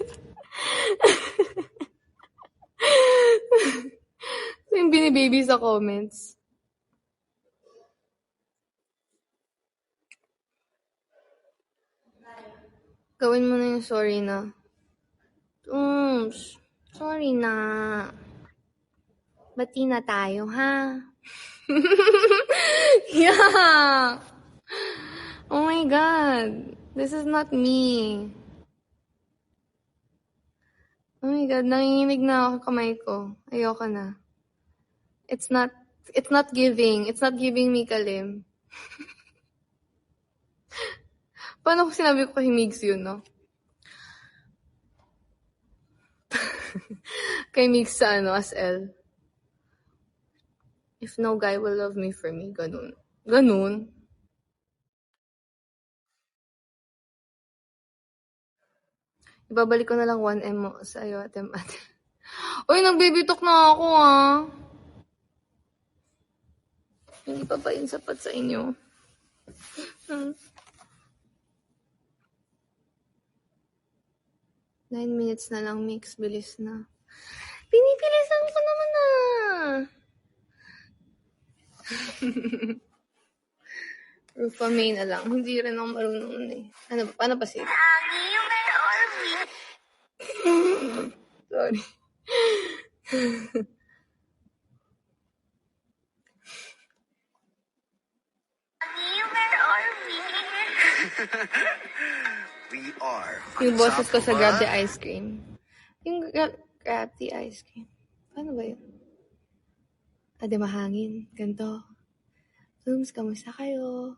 E: Yung binibaby sa comments. Gawin mo na yung sorry na. Sorry na. Bati na tayo, ha? Yeah! Oh my God. This is not me. Oh my God, nanginginig na ako kamay ko. Ayoko na. It's not giving. It's not giving me kalim. Paano ko sinabi ko kay Migs yun, no? Kay Migs sa as L. If no guy will love me for me, ganun. Ganun. Ibabalik ko na lang 1M mo sa iyo, ate. Uy, nag-baby talk na ako, ha? Hindi pa ba yun sapat sa inyo? 9 minutes na lang, Mix. Bilis na. Pinibilisan ko naman, Rufa May na lang. Hindi rin ako marunong nun eh. Ano ba? Paano pa siya? Sorry.
B: We are
E: Yung boses ko sa Grab the
B: unstoppable.
E: Ice Cream. Yung Grab the Ice Cream. Paano ba yun? Ade mahangin. Ganto. Blooms, kamusta kayo?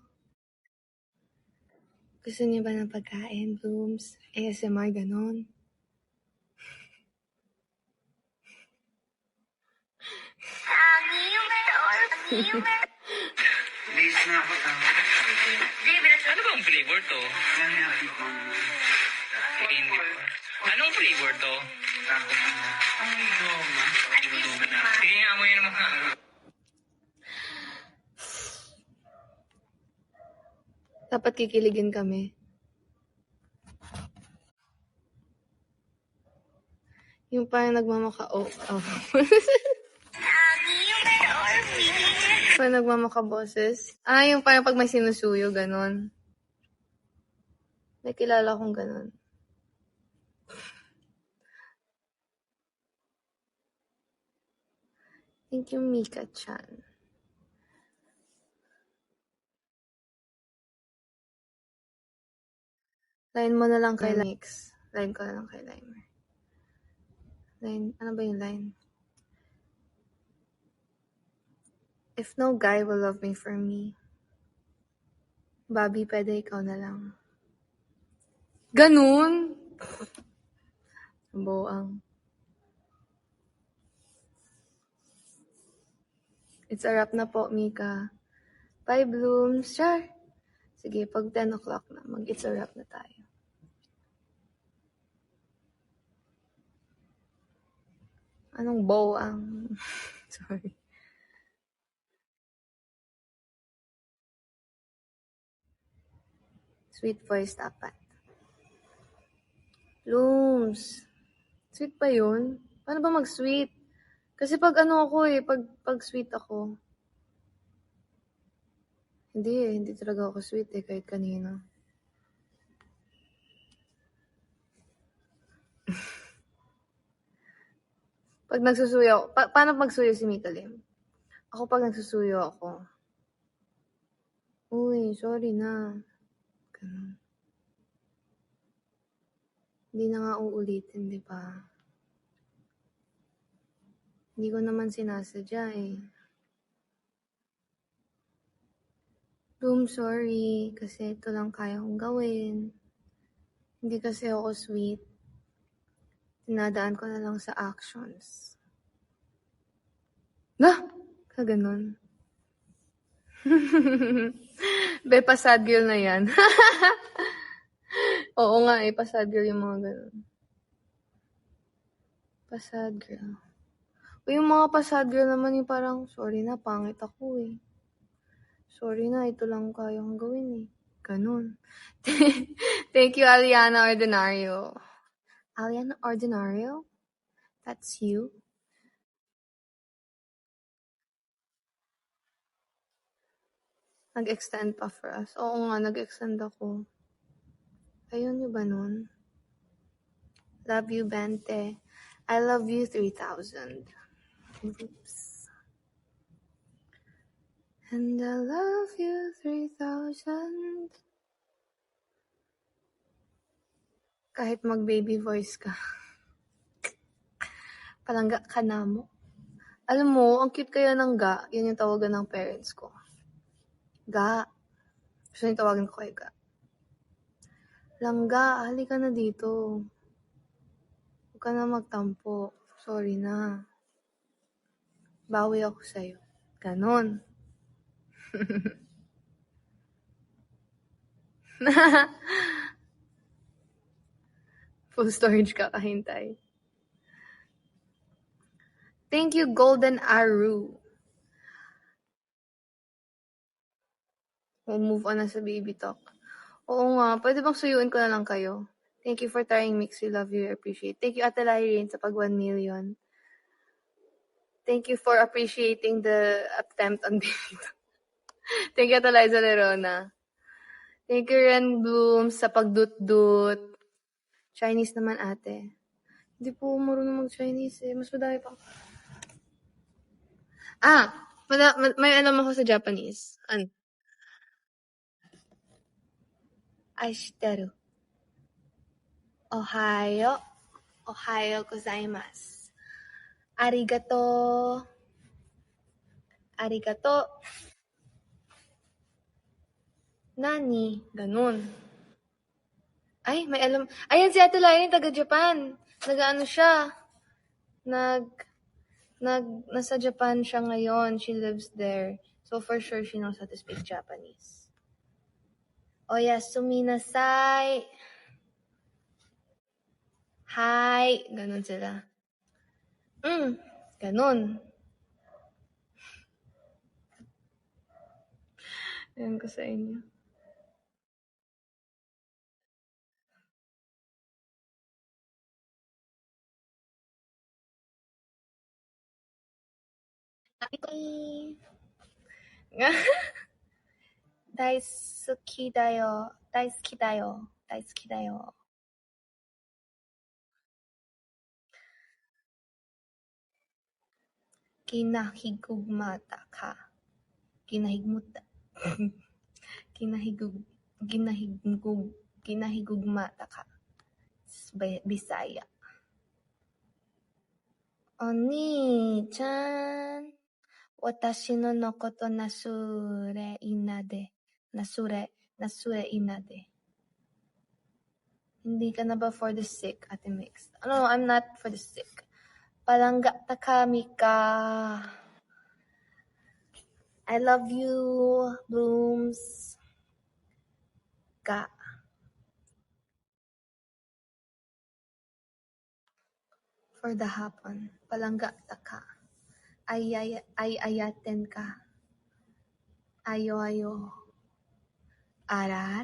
E: Gusto niyo ba ng pagkain, Blooms? ASMR, ganon.
B: Please na ako.
F: Ano bang flavor to? Anong flavor to? Sige, amoy naman ka.
E: Dapat kikiligin kami. Yung parang nagmamaka-oh. Parang nagmamaka-boses. Yung parang pag may sinusuyo, ganon. May kilala kong ganon. Thank you, Mika-chan. Line mo na lang kay Mix. Line ko na lang kay Limer. Line, ano ba yung line? If no guy will love me for me, Bobby, pwede ikaw na lang. Ganun! Boang. It's a wrap na po, Mika. Bye, Blooms. Sure. Sige, pag 10 o'clock na, mag-it's a wrap na tayo. Anong boang? Sorry. Sweet voice dapat. Blooms. Sweet ba yun? Paano ba mag-sweet? Kasi pag ano ako pag sweet ako. Hindi talaga ako sweet kahit kanina. Pag nagsusuyo, paano magsuyo si Mika Lim? Ako pag nagsusuyo ako. Uy, sorry na. Ganun. Hindi na nga uulitin, di ba? Hindi ko naman sinasadya eh. Bloom, sorry. Kasi ito lang kaya kong gawin. Hindi kasi ako sweet. Tinadaan ko na lang sa actions. Kaganon. Bepa sad girl na yan. Oo nga pa-sad girl yung mga ganon. Pa-sad girl. Yung mga pa-sad girl naman yung parang, sorry na, pangit ako eh. Sorry na, ito lang kayang gawin eh. Ganon. Thank you, Aliana Ordinario. Aliana Ordinario? That's you? Nag-extend pa for us. Oo nga, nag-extend ako. Ayun nyo ba nun? Love you, Bente. I love you, 3,000. Oops. And I love you, 3,000. Kahit mag-baby voice ka. Palangga ka na mo. Alam mo, ang cute kaya ng ga. Yun yung tawagan ng parents ko. Ga. Gusto nyo tawagan ko kay Ga. Langga, halika na dito. Huwag ka na magtampo. Sorry na. Bawi ako sa'yo. Ganon. Full storage ka kahintay. Thank you, Golden Aru. We'll move on na sa baby talk. Oo nga, pwede bang suyuin ko na lang kayo? Thank you for trying Mix. We love you. I appreciate. Thank you, Ate Lairine, sa pag 1 million. Thank you for appreciating the attempt on baby talk. Thank you, Liza Lerona. Thank you, Ren Bloom, sa pagdut-dut. Chinese naman, ate. Hindi po marunong mag-Chinese eh. Mas madami pa. May alam ako sa Japanese. Ano? Aishiteru. Ohayo. Ohayo gozaimasu. Arigato. Arigato. Nani? Ganun. Ay, may alam. Ayan si Ate Lainey, taga-Japan. Nag-ano siya. Nasa Japan siya ngayon. She lives there. So for sure, she knows how to speak Japanese. Oyasumi nasai. Hi. Ganun sila. Ganun. Ayan ko sa inyo. Daisuki dayo. Daisuki dayo. Daisuki dayo. Ginahigugmata ka. Ginahigmata. Ginahigugmata ka. Bisaya. Oni-chan. Watashi no koto nasure inade. Nasure inade. Hindi ka na ba for the sick, Ate Mix? No, I'm not for the sick. Palangga takami ka. I love you, Blooms. Ka. For the hapon. Palangga taka. Ayaten ka. Ayo. Ara.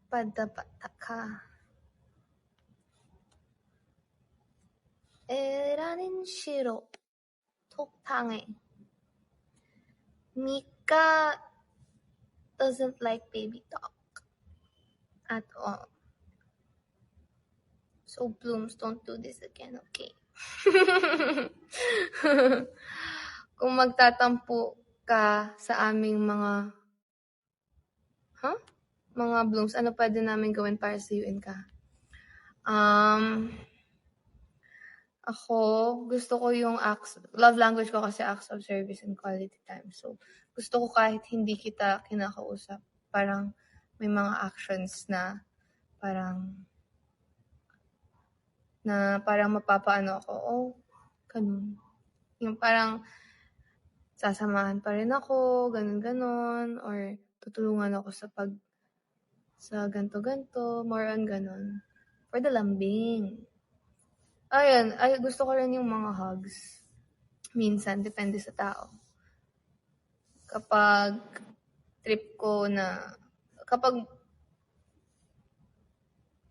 E: Padabata ka. Eranin shiro. Toktange. Mika doesn't like baby talk at all. So Blooms, don't do this again, okay? Kung magtatampo ka sa aming mga Blooms, ano pwede namin gawin para suyuin ka? Ako, gusto ko yung love language ko kasi acts of service and quality time. So, gusto ko kahit hindi kita kinakausap, parang may mga actions na parang mapapaano ako, ganun. Yung parang sasamahan pa rin ako, ganun, or tutulungan ako sa ganto, more on ganun. For the lambing. Ayun, gusto ko rin yung mga hugs. Minsan, depende sa tao. Kapag trip ko na,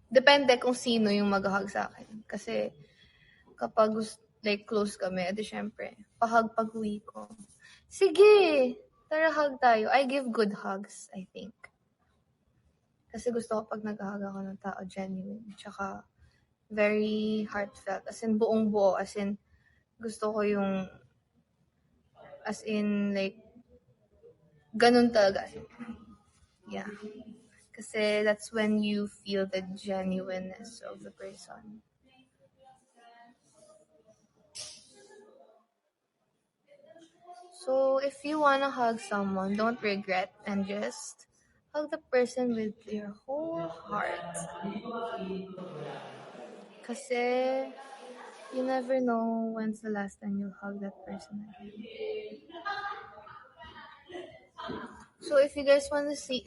E: depende kung sino yung mag-hug sa akin. Kasi, kapag close kami, edi syempre, pahug pag-uwi ko. Sige, tara hug tayo. I give good hugs, I think. Kasi gusto ko pag nag-hug ako ng tao, genuine. Tsaka, very heartfelt. As in, buong buo. As in, gusto ko yung, ganun talaga. Yeah. Kasi that's when you feel the genuineness of the person. So, if you wanna hug someone, don't regret and just hug the person with your whole heart. Kasi, you never know when's the last time you'll hug that person again. So, if you guys wanna see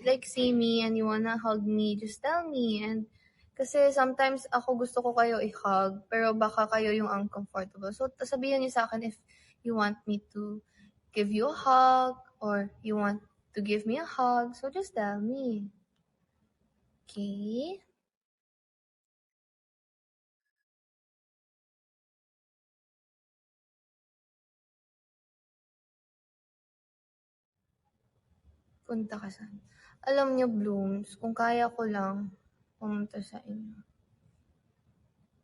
E: me and you wanna hug me, just tell me. And kasi sometimes ako gusto ko kayo i-hug, pero baka kayo yung uncomfortable. So, sabihin niyo sa akin if you want me to give you a hug or you want to give me a hug. So, just tell me. Okay? punta ka saan? Alam niyo, Blooms, kung kaya ko lang pumunta sa inyo.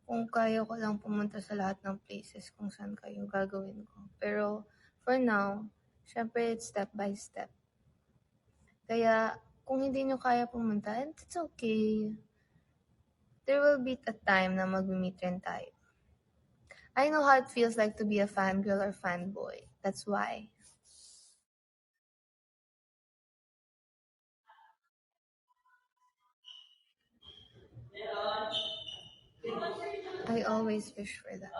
E: Kung kaya ko lang pumunta sa lahat ng places kung saan kayo gagawin ko. Pero, for now, syempre, it's step by step. Kaya, kung hindi nyo kaya pumunta, it's okay. There will be a time na mag-meet rin tayo. I know how it feels like to be a fangirl or fanboy. That's why. I always wish for that.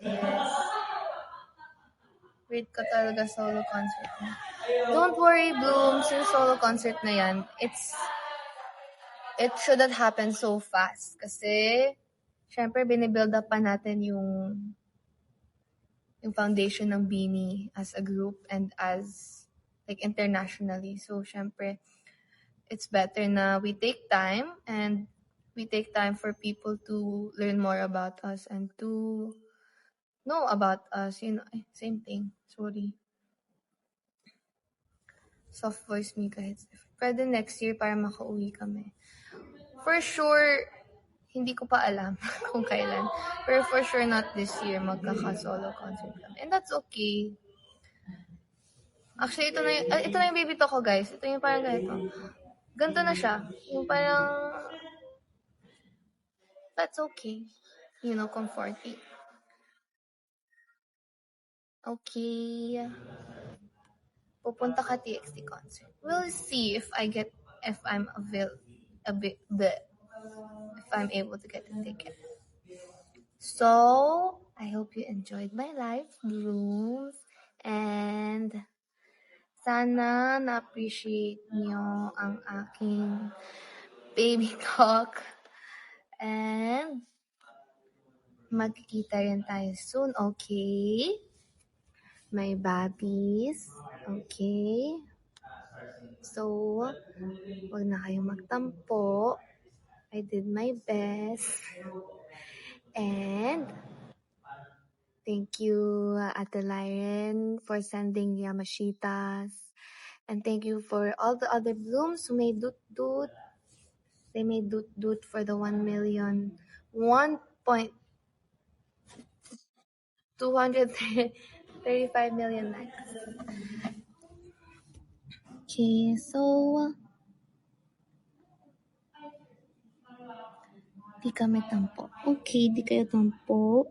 E: Yes. Wait ko talaga solo concert na. Don't worry, Blooms, yung solo concert na yan, it shouldn't happen so fast. Kasi, syempre, binibuild up pa natin yung foundation ng Beanie as a group and as, like, internationally. So, syempre, it's better na we take time and we take time for people to learn more about us and to know about us. You know, same thing. Sorry. Soft voice me kahit pwede next year para makauwi kami. For sure, hindi ko pa alam kung kailan. Pero for sure not this year magkaka-solo concert kami. And that's okay. Actually, ito na yung baby to ko, guys. Ito yung parang ganito. Ganito na siya. Yung parang, that's okay. You know, comforting. Okay. Pupunta ka TXT concert. We'll see if I'm able to get a ticket. So, I hope you enjoyed my live, Blooms. And sana na-appreciate nyo ang aking baby talk. And magkikita rin tayo soon, okay? My babies, okay? So, wag na kayong magtampo. I did my best. And thank you, Ate Lyren, for sending Yamashitas. And thank you for all the other Blooms who made doot. They made doot for the 1.235 million likes. Okay, so di kami tampo. Okay, di kayo tampo.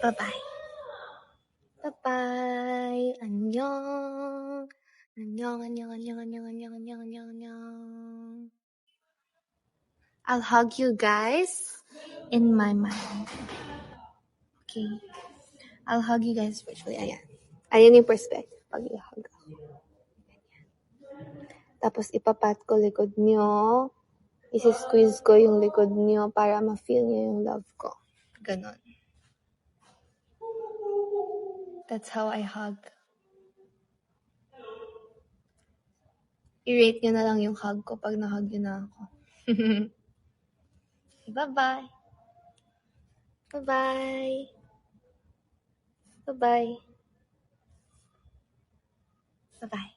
E: Bye-bye. Bye-bye. Annyeong. Annyeong, annyeong, annyeong, annyeong, annyeong, annyeong, annyeong, annyeong. I'll hug you guys in my mind. Okay. I'll hug you guys virtually. Ayan. Ayan yung perspective pag i-hug ako. Tapos ipapat ko likod nyo. Isi-squeeze ko yung likod nyo para ma-feel nyo yung love ko. Ganon. That's how I hug. I-rate nyo na lang yung hug ko pag na-hug nyo na ako. Bye-bye. Bye-bye. Bye-bye. Bye-bye.